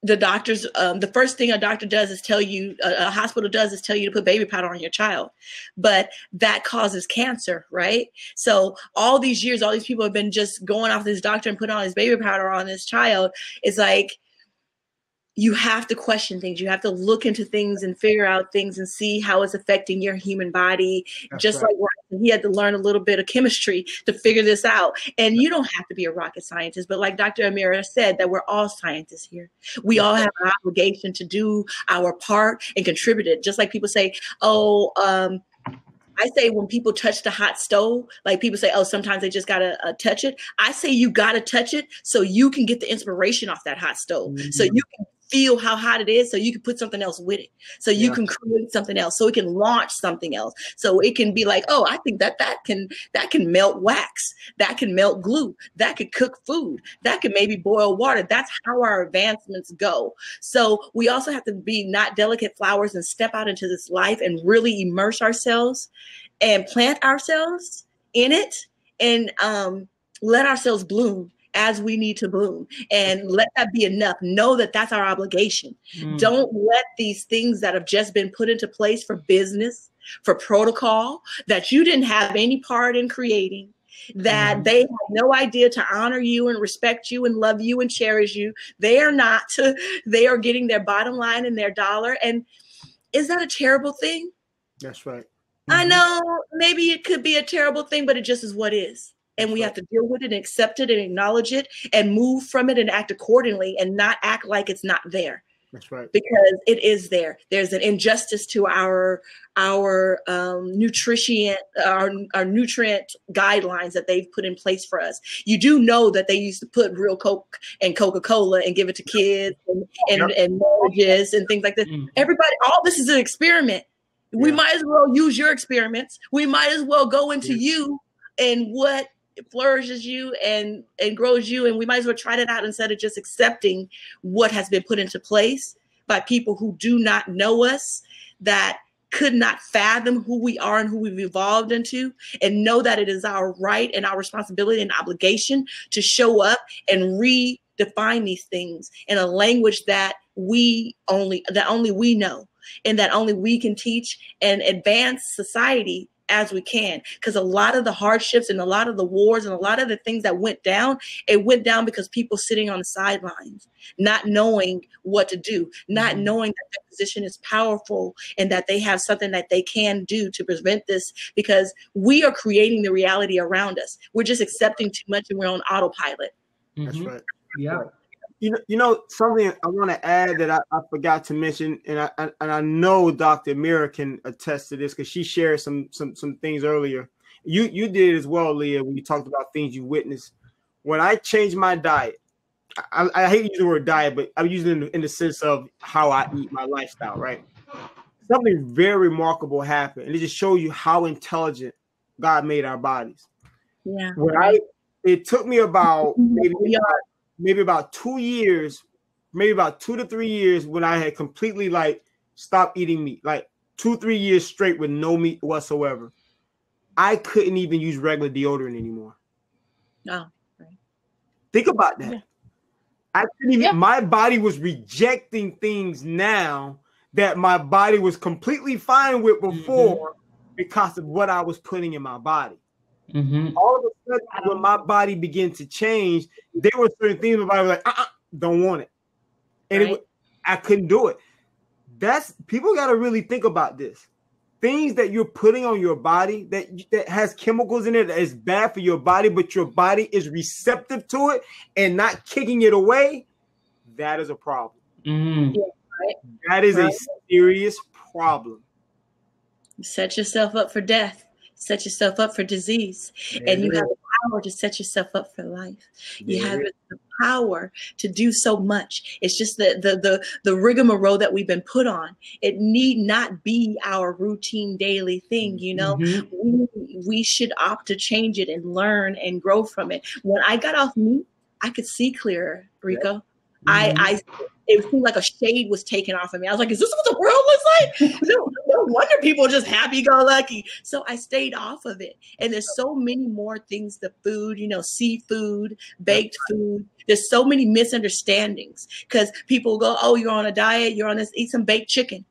the doctors, the first thing a doctor does is tell you, a hospital does is tell you to put baby powder on your child, but that causes cancer, right? So all these years, all these people have been just going off this doctor and putting on his baby powder on this child. It's like, you have to question things. You have to look into things and figure out things and see how it's affecting your human body. That's just right. Like he had to learn a little bit of chemistry to figure this out. And you don't have to be a rocket scientist, but like Dr. Amira said, that we're all scientists here. We all have an obligation to do our part and contribute it. Just like people say, I say when people touch the hot stove, like people say, oh, sometimes they just got to touch it. I say you got to touch it so you can get the inspiration off that hot stove. So you can feel how hot it is, so you can put something else with it. So you can create something else, so it can launch something else. So it can be like, oh, I think that can melt wax, that can melt glue, that could cook food, that can maybe boil water. That's how our advancements go. So we also have to be not delicate flowers and step out into this life and really immerse ourselves and plant ourselves in it, and let ourselves bloom as we need to bloom, and let that be enough. Know that that's our obligation. Don't let these things that have just been put into place for business, for protocol, that you didn't have any part in creating, that they have no idea to honor you and respect you and love you and cherish you. They are not. They are getting their bottom line and their dollar. And is that a terrible thing? That's right. I know maybe it could be a terrible thing, but it just is what is. And we have to deal with it and accept it and acknowledge it and move from it and act accordingly, and not act like it's not there. That's right. Because it is there. There's an injustice to our nutrition, our nutrient guidelines that they've put in place for us. You do know that they used to put real Coke and Coca-Cola and give it to kids and marriages and things like that. Everybody, all this is an experiment. We might as well use your experiments. We might as well go into you and what flourishes you and grows you, and we might as well try that out instead of just accepting what has been put into place by people who do not know us, that could not fathom who we are and who we've evolved into, and know that it is our right and our responsibility and obligation to show up and redefine these things in a language that only we know, and that only we can teach and advance society as we can. Because a lot of the hardships and a lot of the wars and a lot of the things that went down, it went down because people sitting on the sidelines, not knowing what to do, not knowing that their position is powerful and that they have something that they can do to prevent this, because we are creating the reality around us. We're just accepting too much and we're on autopilot. That's right. Yeah. You know something I want to add that I forgot to mention, and I know Dr. Mira can attest to this because she shared some things earlier. You did as well, Leah, when you talked about things you witnessed. When I changed my diet, I hate to use the word diet, but I'm using it in the sense of how I eat, my lifestyle, right? something very remarkable happened. And it just shows you how intelligent God made our bodies. Yeah. It took me about maybe about 2 years, maybe about 2 to 3 years when I had completely like stopped eating meat, like 2-3 years straight with no meat whatsoever. I couldn't even use regular deodorant anymore. Oh, right. Think about that. Yeah. I couldn't even, my body was rejecting things now that my body was completely fine with before because of what I was putting in my body. All of a sudden, when my body began to change, there were certain things my body was like, don't want it. And I couldn't do it. People got to really think about this. Things that you're putting on your body that has chemicals in it that is bad for your body, but your body is receptive to it and not kicking it away, that is a problem. That is a serious problem. You set yourself up for death. Set yourself up for disease. And you have the power to set yourself up for life. You have the power to do so much. It's just the rigmarole that we've been put on. It need not be our routine daily thing, you know. We should opt to change it and learn and grow from it. When I got off meat, I could see clearer, Rico. It seemed like a shade was taken off of me. I was like, is this what the world looks like? No wonder people are just happy-go-lucky. So I stayed off of it. And there's so many more things, the food, you know, seafood, baked food. There's so many misunderstandings because people go, oh, you're on a diet, you're on this, eat some baked chicken.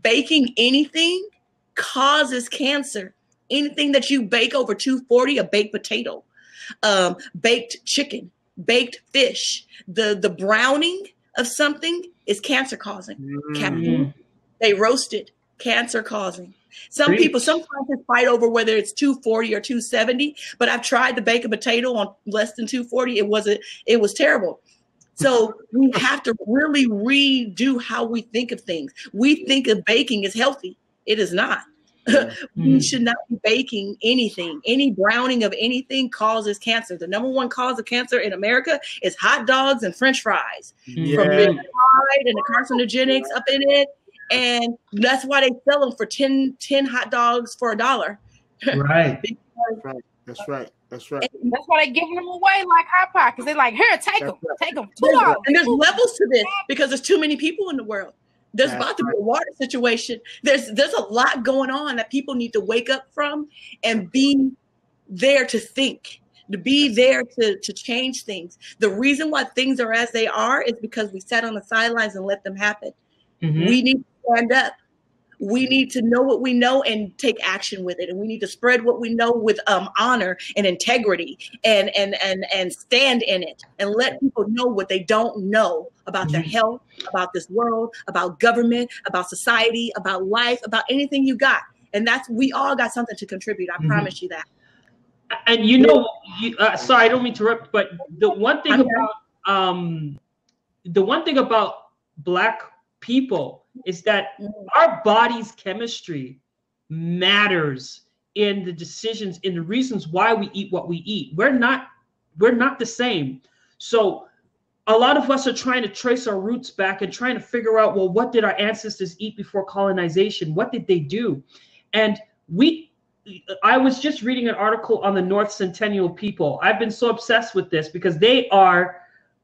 Baking anything causes cancer. Anything that you bake over 240, a baked potato, baked chicken, baked fish, the browning of something is cancer causing. They roast it, cancer causing. Some people sometimes fight over whether it's 240 or 270, but I've tried to bake a potato on less than 240. It was terrible. So we have to really redo how we think of things. We think of baking as healthy. It is not. We should not be baking anything. Any browning of anything causes cancer. The number one cause of cancer in America is hot dogs and French fries. From being fried and the carcinogenics up in it. And that's why they sell them for 10 hot dogs for $1. Right. That's right. That's why they giving them away like Hot Pockets. They're like, here, take them. $2. And there's levels to this because there's too many people in the world. There's about to be a water situation. There's a lot going on that people need to wake up from and be there to think, to be there to change things. The reason why things are as they are is because we sat on the sidelines and let them happen. We need to stand up. We need to know what we know and take action with it. And we need to spread what we know with honor and integrity and stand in it and let people know what they don't know about their health, about this world, about government, about society, about life, about anything you got. And we all got something to contribute. I promise you that. And you know, sorry, I don't mean to interrupt, but the one thing about Black people is that our body's chemistry matters in the decisions, in the reasons why we eat what we eat. We're not the same. So a lot of us are trying to trace our roots back and trying to figure out, well, what did our ancestors eat before colonization? What did they do? And I was just reading an article on the North Centennial people. I've been so obsessed with this because they're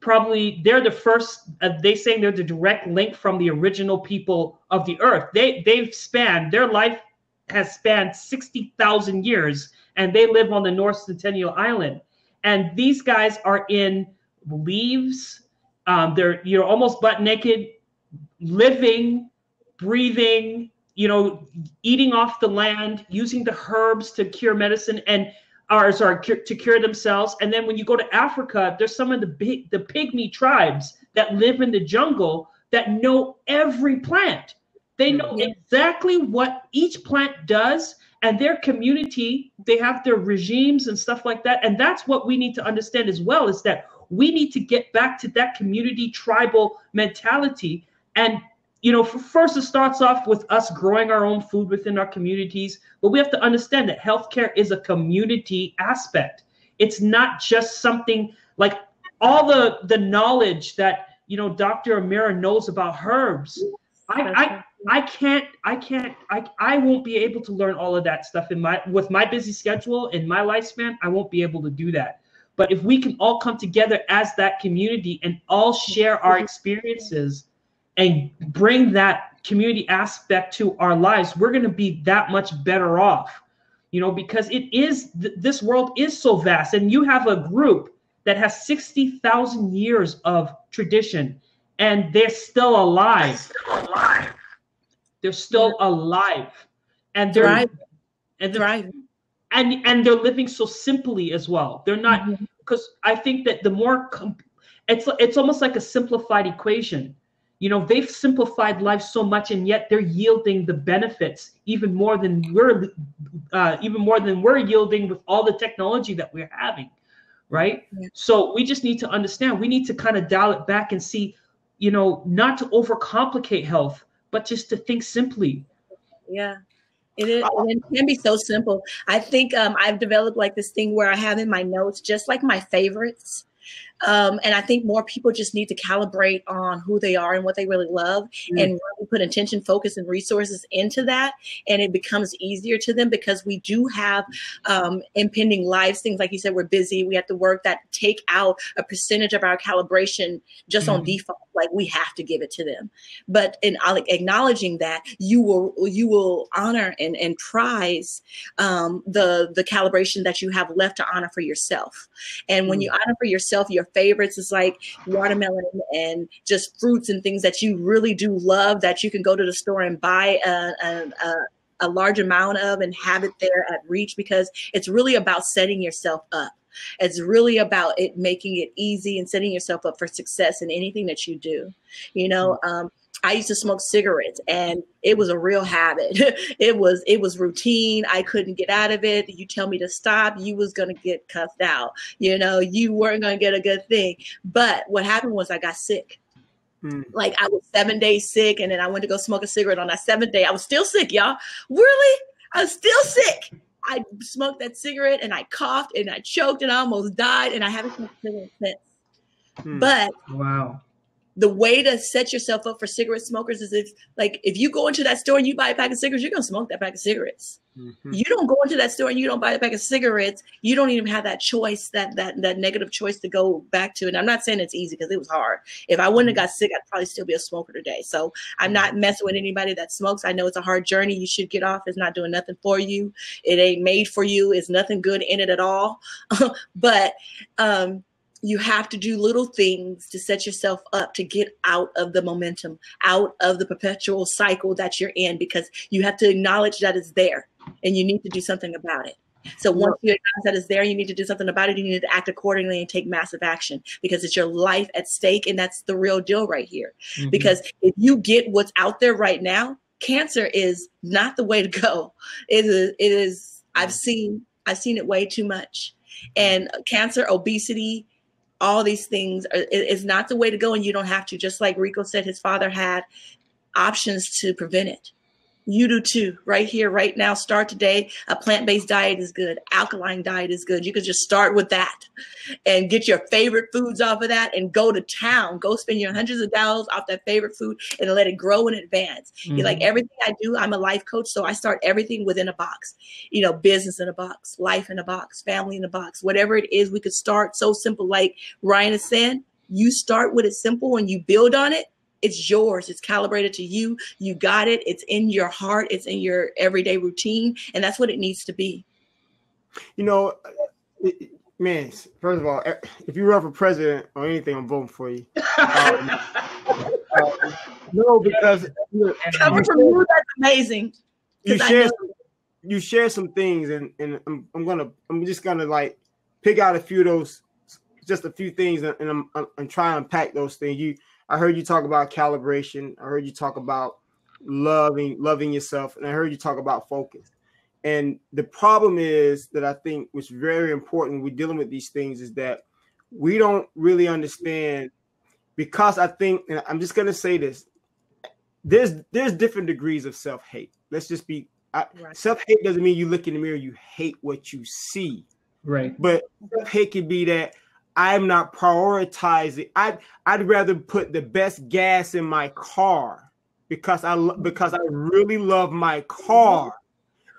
the first, they saying they're the direct link from the original people of the earth. Their life has spanned 60,000 years and they live on the North Centennial Island. And these guys are in leaves. They're, almost butt naked, living, breathing, eating off the land, using the herbs to cure medicine to cure themselves. And then when you go to Africa, there's some of the pygmy tribes that live in the jungle that know every plant. They know exactly what each plant does, and their community, they have their regimes and stuff like that. And that's what we need to understand as well, is that we need to get back to that community tribal mentality. And first it starts off with us growing our own food within our communities, but we have to understand that healthcare is a community aspect. It's not just something like all the knowledge that, Dr. Amira knows about herbs. I won't be able to learn all of that stuff with my busy schedule and my lifespan. I won't be able to do that. But if we can all come together as that community and all share our experiences and bring that community aspect to our lives, we're going to be that much better off, because this world is so vast, and you have a group that has 60,000 years of tradition, and they're still alive. They're still alive, and they're and they're living so simply as well. They're not, because I think that the more it's almost like a simplified equation. They've simplified life so much, and yet they're yielding the benefits even more than we're yielding with all the technology that we're having, right? Yeah. So we just need to understand. We need to kind of dial it back and see, not to overcomplicate health, but just to think simply. Yeah. It can be so simple. I think I've developed like this thing where I have in my notes just like my favorites. And I think more people just need to calibrate on who they are and what they really love, and really put intention, focus, and resources into that. And it becomes easier to them because we do have impending lives. Things like you said, we're busy. We have to work that take out a percentage of our calibration just on default. Like we have to give it to them. But in acknowledging that, you will honor and prize the calibration that you have left to honor for yourself. And when you honor for yourself, your favorites is like watermelon and just fruits and things that you really do love, that you can go to the store and buy a large amount of and have it there at reach, because it's really about setting yourself up. It's really about it making it easy and setting yourself up for success in anything that you do. I used to smoke cigarettes, and it was a real habit. It was routine. I couldn't get out of it. You tell me to stop, you was going to get cussed out. You weren't going to get a good thing. But what happened was I got sick. Like I was 7 days sick, and then I went to go smoke a cigarette. On that 7th day, I was still sick, y'all. Really? I was still sick. I smoked that cigarette, and I coughed, and I choked, and I almost died, and I haven't smoked a cigarette since. But wow. The way to set yourself up for cigarette smokers is if you go into that store and you buy a pack of cigarettes, you're going to smoke that pack of cigarettes. You don't go into that store and you don't buy a pack of cigarettes. You don't even have that choice, that negative choice to go back to. And I'm not saying it's easy, because it was hard. If I wouldn't have got sick, I'd probably still be a smoker today. So I'm not messing with anybody that smokes. I know it's a hard journey. You should get off. It's not doing nothing for you. It ain't made for you. It's nothing good in it at all. But, you have to do little things to set yourself up to get out of the momentum, out of the perpetual cycle that you're in, because you have to acknowledge that it's there and you need to do something about it. So once you acknowledge that it's there, you need to do something about it. You need to act accordingly and take massive action, because it's your life at stake. And that's the real deal right here. Because if you get what's out there right now, cancer is not the way to go. It is. I've seen it way too much. And cancer, obesity, all these things is not the way to go, and you don't have to. Just like Rico said, his father had options to prevent it. You do too, right here, right now. Start today. A plant-based diet is good. Alkaline diet is good. You could just start with that and get your favorite foods off of that and go to town. Go spend your hundreds of dollars off that favorite food and let it grow in advance. You're like, everything I do, I'm a life coach, so I start everything within a box. Business in a box, life in a box, family in a box, whatever it is. We could start so simple, like Ryan is saying. You start with it simple and you build on it. It's yours. It's calibrated to you. You got it. It's in your heart. It's in your everyday routine. And that's what it needs to be. Man, first of all, if you run for president or anything, I'm voting for you. No, because coming from you, that's amazing. You share some things, and I'm just gonna like pick out a few of those, just a few things, and I'm trying to unpack those things. I heard you talk about calibration. I heard you talk about loving yourself, and I heard you talk about focus. And the problem is that I think what's very important when we're dealing with these things is that we don't really understand, because I think, and I'm just going to say this, there's different degrees of self-hate. Let's just be, self-hate doesn't mean you look in the mirror, you hate what you see. Right. But self-hate can be that I'm not prioritizing. I'd rather put the best gas in my car because I really love my car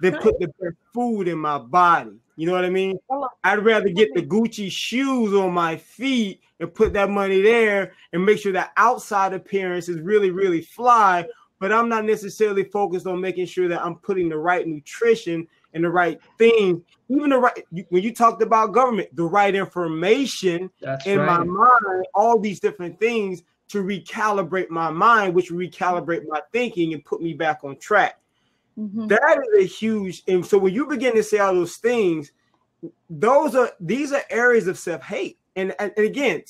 than put the best food in my body. You know what I mean? I'd rather get the Gucci shoes on my feet and put that money there and make sure that outside appearance is really, really fly. But I'm not necessarily focused on making sure that I'm putting the right nutrition and the right thing, even the right, when you talked about government, the right information my mind, all these different things to recalibrate my mind, which recalibrate my thinking and put me back on track. Mm-hmm. That is a huge, and so when you begin to say all those things, these are areas of self-hate. And again,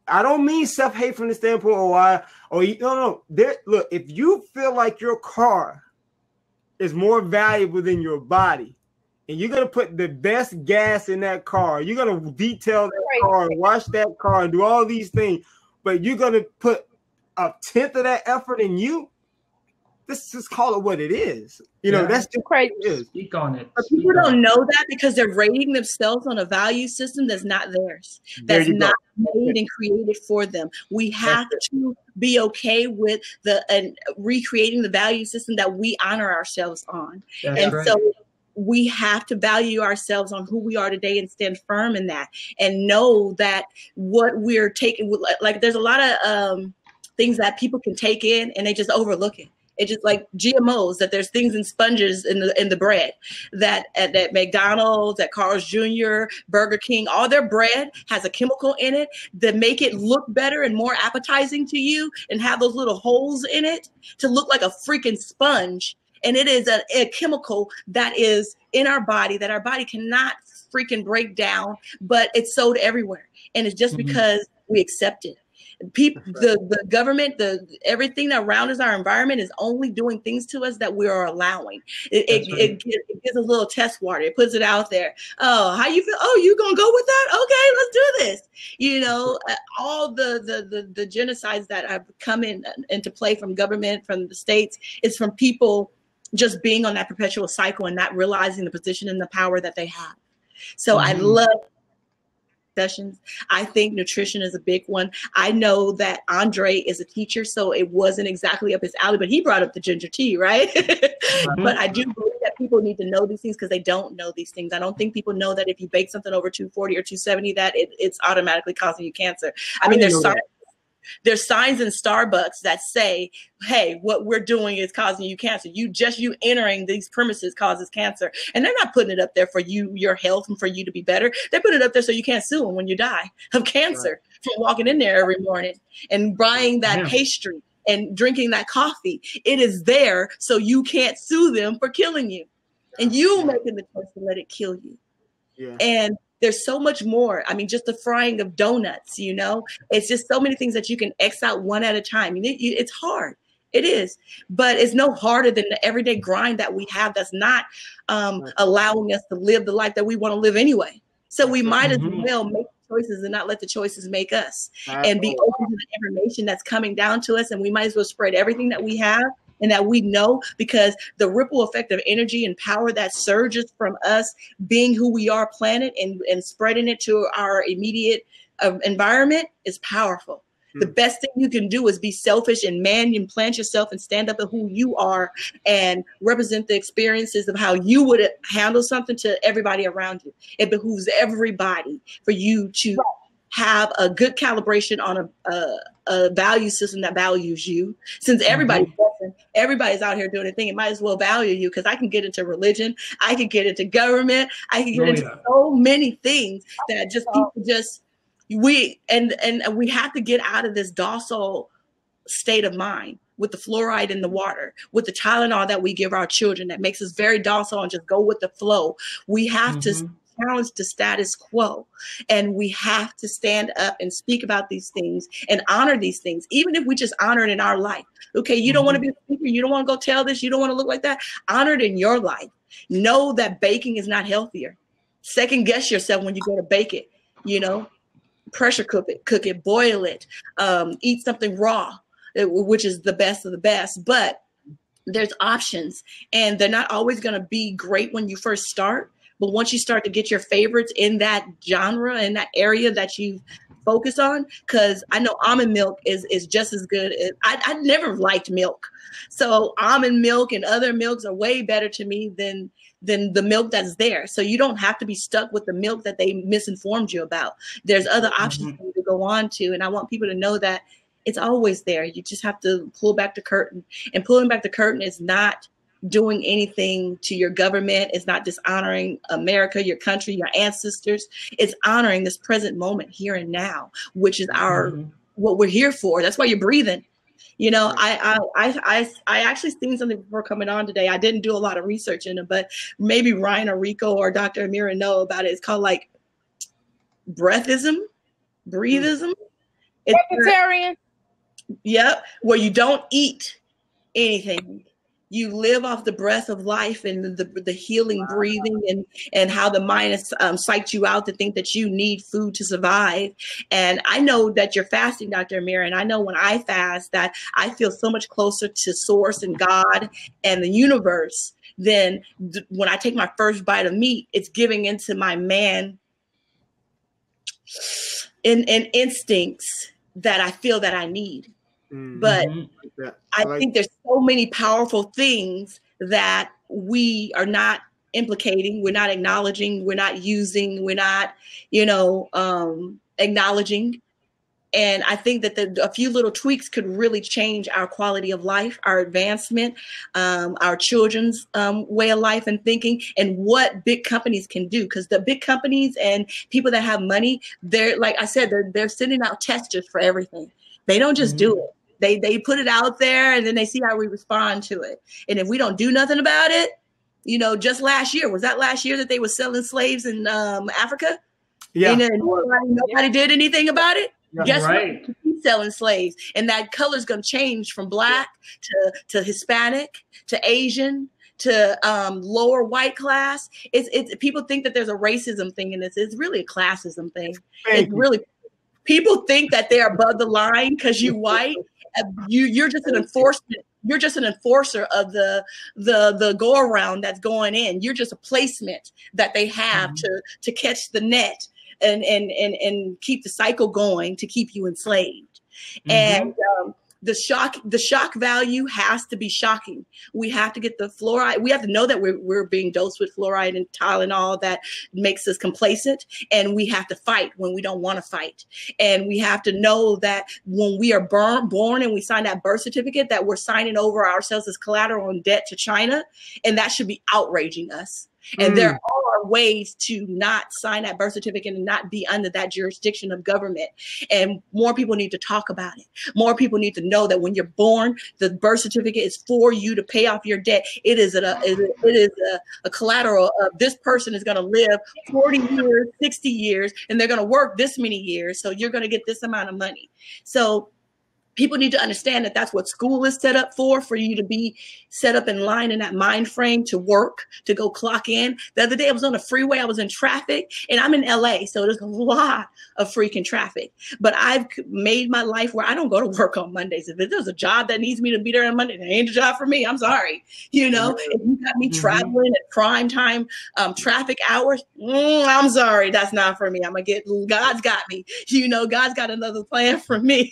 I don't mean self-hate from the standpoint no. Look, if you feel like your car is more valuable than your body, and you're gonna put the best gas in that car, you're gonna detail that car, wash that car, and do all these things, but you're gonna put 1/10 of that effort in you. Let's just call it what it is. That's just crazy. Speak on it. But people don't know that because they're rating themselves on a value system that's not theirs. That's not made and created for them. We have to be okay with recreating the value system that we honor ourselves on. So we have to value ourselves on who we are today and stand firm in that and know that what we're taking, like there's a lot of things that people can take in and they just overlook it. It's just like GMOs, that there's things in sponges in the bread that at McDonald's, at Carl's Jr., Burger King, all their bread has a chemical in it that make it look better and more appetizing to you and have those little holes in it to look like a freaking sponge. And it is a chemical that is in our body that our body cannot freaking break down, but it's sold everywhere. And it's just because we accept it. People, the government, everything around us, our environment is only doing things to us that we are allowing. It gives a little test water. It puts it out there. Oh, how you feel? Oh, you gonna go with that? Okay, let's do this. All the genocides that have come into play from government, from the states, is from people just being on that perpetual cycle and not realizing the position and the power that they have. So I love sessions. I think nutrition is a big one. I know that Andre is a teacher, so it wasn't exactly up his alley, but he brought up the ginger tea, right? But I do believe that people need to know these things because they don't know these things. I don't think people know that if you bake something over 240 or 270, that it's automatically causing you cancer. I mean, there's signs in Starbucks that say, hey, what we're doing is causing you cancer. You entering these premises causes cancer. And they're not putting it up there for your health and for you to be better. They put it up there so you can't sue them when you die of cancer from walking in there every morning and buying that pastry and drinking that coffee. It is there so you can't sue them for killing you. And you making the choice to let it kill you. Yeah. And there's so much more. I mean, just the frying of donuts, it's just so many things that you can X out one at a time. It's hard. It is, but it's no harder than the everyday grind that we have that's not allowing us to live the life that we want to live anyway. So we might as well make choices and not let the choices make us and be open to the information that's coming down to us. And we might as well spread everything that we have and that we know, because the ripple effect of energy and power that surges from us being who we are planet and spreading it to our immediate environment is powerful. The best thing you can do is be selfish and plant yourself and stand up at who you are and represent the experiences of how you would handle something to everybody around you. It behooves everybody for you to have a good calibration on a value system that values you. Since everybody's out here doing a thing, it might as well value you, because I can get into religion, I can get into government, I can get into so many things that just people we have to get out of this docile state of mind with the fluoride in the water, with the Tylenol that we give our children that makes us very docile and just go with the flow. We have to challenge the status quo, and we have to stand up and speak about these things and honor these things, even if we just honor it in our life. Okay, you don't want to be a speaker, you don't want to go tell this, you don't want to look like that. Honor it in your life. Know that baking is not healthier. Second guess yourself when you go to bake it. Pressure cook it, boil it, eat something raw, which is the best of the best. But there's options, and they're not always going to be great when you first start. But once you start to get your favorites in that genre, in that area that you've focus on, because I know almond milk is just as good as, I never liked milk. So almond milk and other milks are way better to me than the milk that's there. So you don't have to be stuck with the milk that they misinformed you about. There's other options for you to go on to. And I want people to know that it's always there. You just have to pull back the curtain. And pulling back the curtain is not doing anything to your government. It's not dishonoring America, your country, your ancestors. It's honoring this present moment here and now, which is what we're here for. That's why you're breathing. You know, I actually seen something before coming on today. I didn't do a lot of research in it, but maybe Ryan or Rico or Dr. Amira know about it. It's called like breathism. It's vegetarian. Yep, where you don't eat anything. You live off the breath of life and the healing breathing, and how the mind has psyched you out to think that you need food to survive. And I know that you're fasting, Dr. Amira, and I know when I fast that I feel so much closer to source and God and the universe than when I take my first bite of meat. It's giving into my man and instincts that I feel that I need. But I think there's so many powerful things that we are not implicating, we're not acknowledging, we're not using, we're not, acknowledging. And I think that a few little tweaks could really change our quality of life, our advancement, our children's way of life and thinking, and what big companies can do. Because the big companies and people that have money, they're, like I said, they're sending out testers for everything. They don't just do it. They put it out there and then they see how we respond to it. And if we don't do nothing about it, just last year, was that last year that they were selling slaves in Africa? Yeah. And nobody did anything about it. Yeah, guess what? Keep selling slaves. And that color's going to change from black to Hispanic to Asian to lower white class. It's people think that there's a racism thing in this. It's really a classism thing. People think that they're above the line because you white. You're just an enforcement. You're just an enforcer of the go around that's going in. You're just a placement that they have to catch the net and keep the cycle going to keep you enslaved. And the shock value has to be shocking. We have to get the fluoride. We have to know that we're being dosed with fluoride and Tylenol that makes us complacent. And we have to fight when we don't want to fight. And we have to know that when we are born and we sign that birth certificate, that we're signing over ourselves as collateral and debt to China. And that should be outraging us. And there are ways to not sign that birth certificate and not be under that jurisdiction of government. And more people need to talk about it. More people need to know that when you're born, the birth certificate is for you to pay off your debt. It is a collateral of this person is going to live 40 years, 60 years, and they're going to work this many years. So you're going to get this amount of money. So people need to understand that that's what school is set up for you to be set up in line in that mind frame to work, to go clock in. The other day I was on the freeway, I was in traffic, and I'm in LA, so there's a lot of freaking traffic. But I've made my life where I don't go to work on Mondays. If there's a job that needs me to be there on Monday, it ain't a job for me. I'm sorry. If you got me traveling at prime time traffic hours, I'm sorry, that's not for me. God's got me. God's got another plan for me.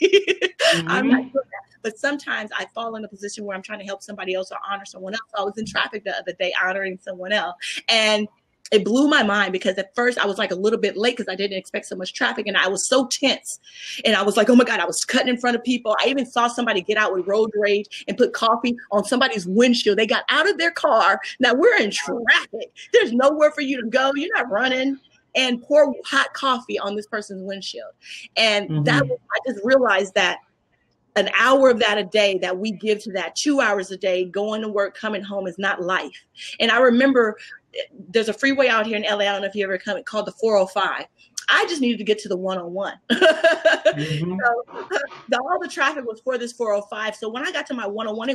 I'm not doing that. But sometimes I fall in a position where I'm trying to help somebody else or honor someone else. I was in traffic the other day honoring someone else. And it blew my mind because at first I was like a little bit late because I didn't expect so much traffic. And I was so tense. And I was like, oh my God, I was cutting in front of people. I even saw somebody get out with road rage and put coffee on somebody's windshield. They got out of their car. Now we're in traffic. There's nowhere for you to go. You're not running. And pour hot coffee on this person's windshield. And I just realized that an hour of that a day that we give to that, 2 hours a day, going to work, coming home is not life. And I remember there's a freeway out here in LA. I don't know if you ever come, called the 405. I just needed to get to the 101. So all the traffic was for this 405. So when I got to my 101,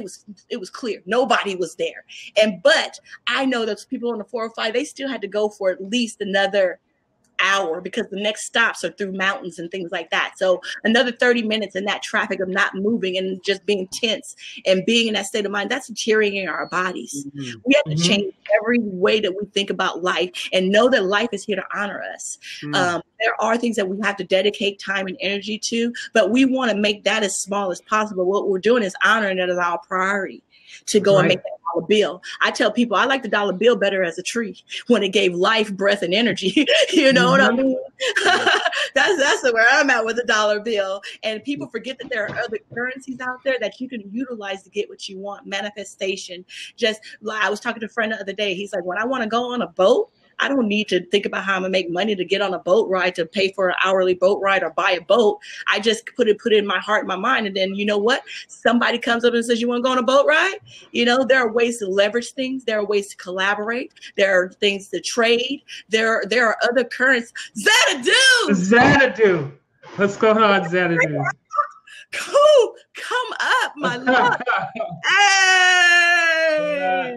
it was clear. Nobody was there. But I know those people on the 405, they still had to go for at least another hour because the next stops are through mountains and things like that. So another 30 minutes in that traffic of not moving and just being tense and being in that state of mind, that's deteriorating our bodies. Mm-hmm. We have to change every way that we think about life and know that life is here to honor us. Mm. There are things that we have to dedicate time and energy to, but we want to make that as small as possible. What we're doing is honoring it as our priority to go and make that dollar bill. I tell people I like the dollar bill better as a tree when it gave life, breath, and energy. You know what I mean? That's where I'm at with the dollar bill. And people forget that there are other currencies out there that you can utilize to get what you want. Manifestation. Just I was talking to a friend the other day. He's like, when I want to go on a boat, I don't need to think about how I'm gonna make money to get on a boat ride, to pay for an hourly boat ride or buy a boat. I just put it in my heart, my mind. And then you know what? Somebody comes up and says, you want to go on a boat ride? You know, there are ways to leverage things. There are ways to collaborate. There are things to trade. There are other currents. Xanadu. What's going on, Xanadu? Cool. Come up, my love. Hey.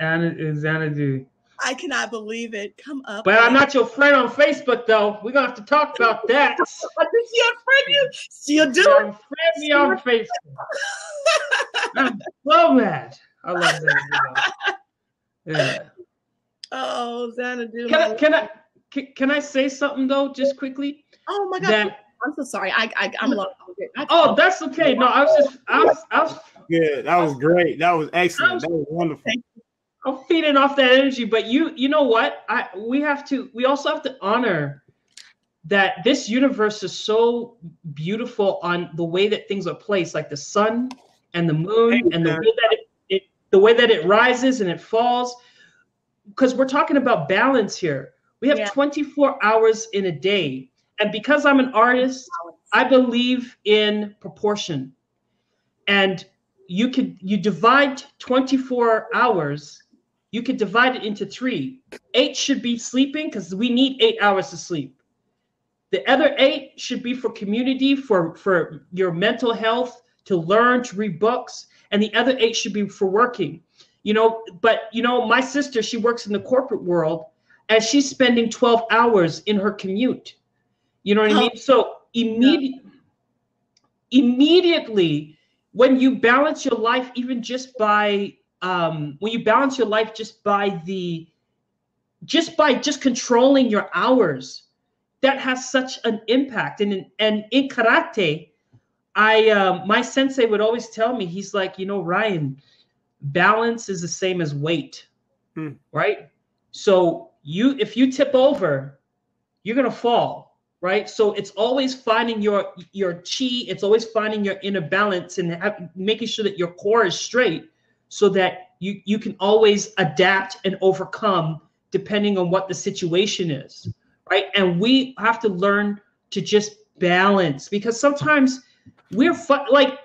Xanadu. I cannot believe it. Come up. But I'm not your friend on Facebook, though. We're going to have to talk about that. Did she unfriend you? She'll do it. Unfriend me on Facebook. I'm so mad. I love Xanadu. Yeah. Oh, Xanadu. Can I say something, though, just quickly? Oh, my God. I'm so sorry. I'm lost. Oh, that's okay. No, I was good. That was great. That was excellent. That was wonderful. I'm feeding off that energy, but you know what? We also have to honor that this universe is so beautiful on the way that things are placed, like the sun and the moon and the way that it rises and it falls. Because we're talking about balance here. We have 24 hours in a day. And because I'm an artist, I believe in proportion. And you divide 24 hours. You could divide it into 3. 8 should be sleeping because we need 8 hours to sleep. The other 8 should be for community, for your mental health, to learn, to read books. And the other 8 should be for working. But my sister, she works in the corporate world and she's spending 12 hours in her commute. You know what I mean? So immediately when you balance your life, even just by just controlling your hours, that has such an impact. And in karate, my sensei would always tell me, he's like, Ryan, balance is the same as weight, right? So if you tip over, you're gonna fall, right? So it's always finding your chi, it's always finding your inner balance and making sure that your core is straight, so that you can always adapt and overcome depending on what the situation is, right? And we have to learn to just balance, because sometimes like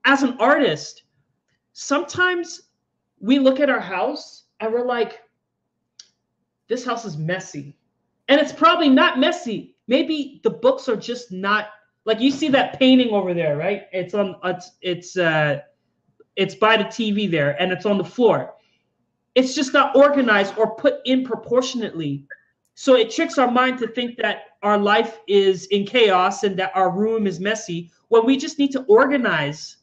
as an artist, sometimes we look at our house and we're like, this house is messy. And it's probably not messy. Maybe the books are just not, like you see that painting over there, right? It's by the TV there and it's on the floor. It's just not organized or put in proportionately. So it tricks our mind to think that our life is in chaos and that our room is messy, when we just need to organize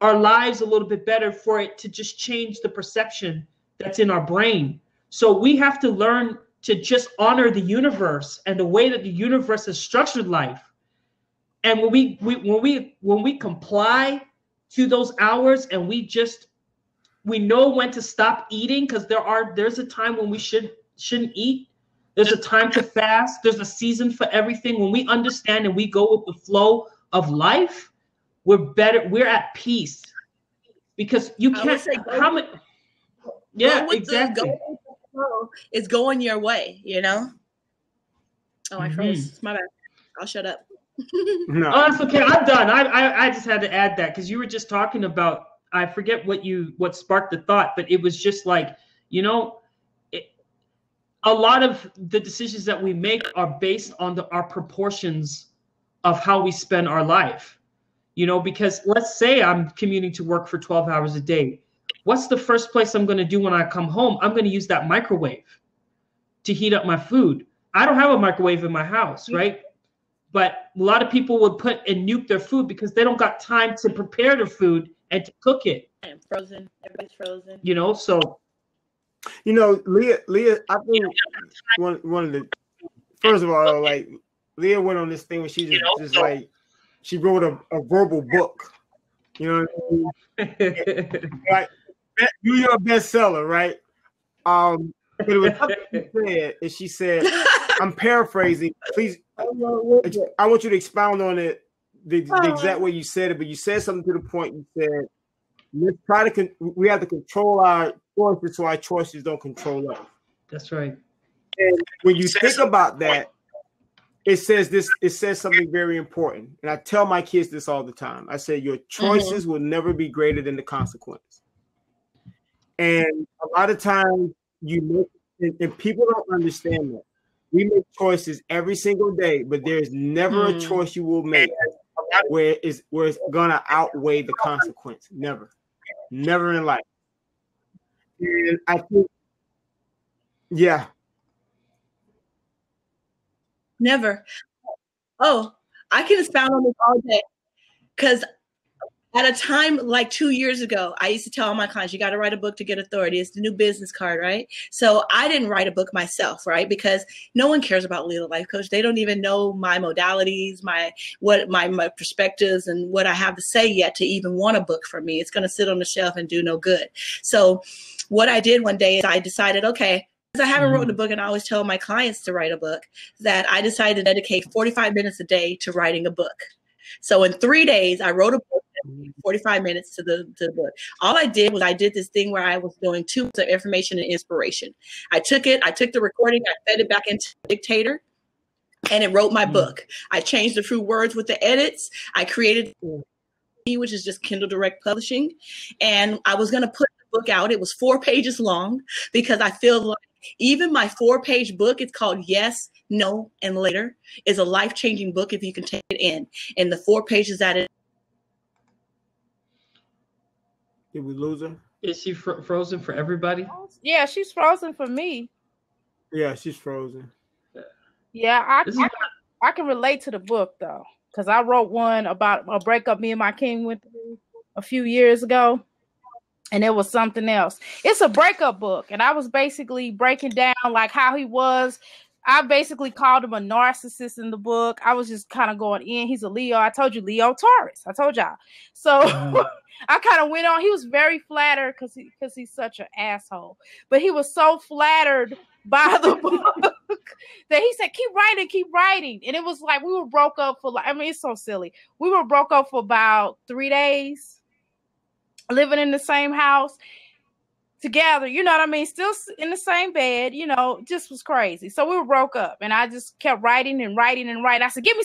our lives a little bit better for it to just change the perception that's in our brain. So we have to learn to just honor the universe and the way that the universe has structured life. And when we comply to those hours and we know when to stop eating, because there's a time when we shouldn't eat. There's a time to fast. There's a season for everything. When we understand and we go with the flow of life, we're better. We're at peace, because you can't. Yeah, exactly. It's going your way, Oh, I froze. My bad. I'll shut up. No, that's okay. I'm done. I just had to add that because you were just talking about. I forget what sparked the thought, but it was just like, a lot of the decisions that we make are based on our proportions of how we spend our life. Because let's say I'm commuting to work for 12 hours a day. What's the first place I'm going to do when I come home? I'm going to use that microwave to heat up my food. I don't have a microwave in my house, right? But a lot of people would put and nuke their food because they don't got time to prepare their food and to cook it. And frozen. Everybody's frozen. You know, so. You know, Leah, I think one of the, first of all, like, Leah went on this thing where she just like, she wrote a verbal book. You know what I mean? Like, New York bestseller, right? But it was something she said, and she said, I'm paraphrasing. Please, I want you to expound on it the exact way you said it, but you said something to the point. You said, let's try to, we have to control our choices so our choices don't control us. That's right. And when you think about that, it says something very important. And I tell my kids this all the time. I say, your choices will never be greater than the consequence. And a lot of times you make, and people don't understand that. We make choices every single day, but there's never a choice you will make where it's gonna outweigh the consequence. Never in life. And I think, yeah. Never. Oh, I can expound on this all day. Because at a time like 2 years ago, I used to tell all my clients, you got to write a book to get authority. It's the new business card, right? So I didn't write a book myself, right? Because no one cares about Leah the Life Coach. They don't even know my modalities, my perspectives, and what I have to say yet to even want a book from me. It's going to sit on the shelf and do no good. So what I did one day is I decided, okay, because I haven't written a book, and I always tell my clients to write a book, that I decided to dedicate 45 minutes a day to writing a book. So in 3 days, I wrote a book, 45 minutes to the book. All I did was I did this thing where I was doing 2 months of information and inspiration. I took the recording, I fed it back into Dictator, and it wrote my book. I changed a few words with the edits. I created, which is just Kindle Direct Publishing, and I was going to put the book out. It was 4 pages long because I feel like even my 4-page book, it's called Yes, No, and Later, is a life-changing book if you can take it in. And the 4 pages that it. Did we lose her? Is she frozen for everybody? Yeah, she's frozen for me. Yeah, she's frozen. Yeah, I can relate to the book though, because I wrote one about a breakup me and my king went through a few years ago. And it was something else. It's a breakup book. And I was basically breaking down like how he was. I basically called him a narcissist in the book. I was just kind of going in. He's a Leo. I told you, Leo Taurus. I told y'all. So I kind of went on. He was very flattered because he's such an asshole. But he was so flattered by the book that he said, keep writing. And it was like we were broke up for like, I mean, it's so silly. We were broke up for about 3 days. Living in the same house together, you know what I mean? Still in the same bed, you know, just was crazy. So we were broke up and I just kept writing. I said, give me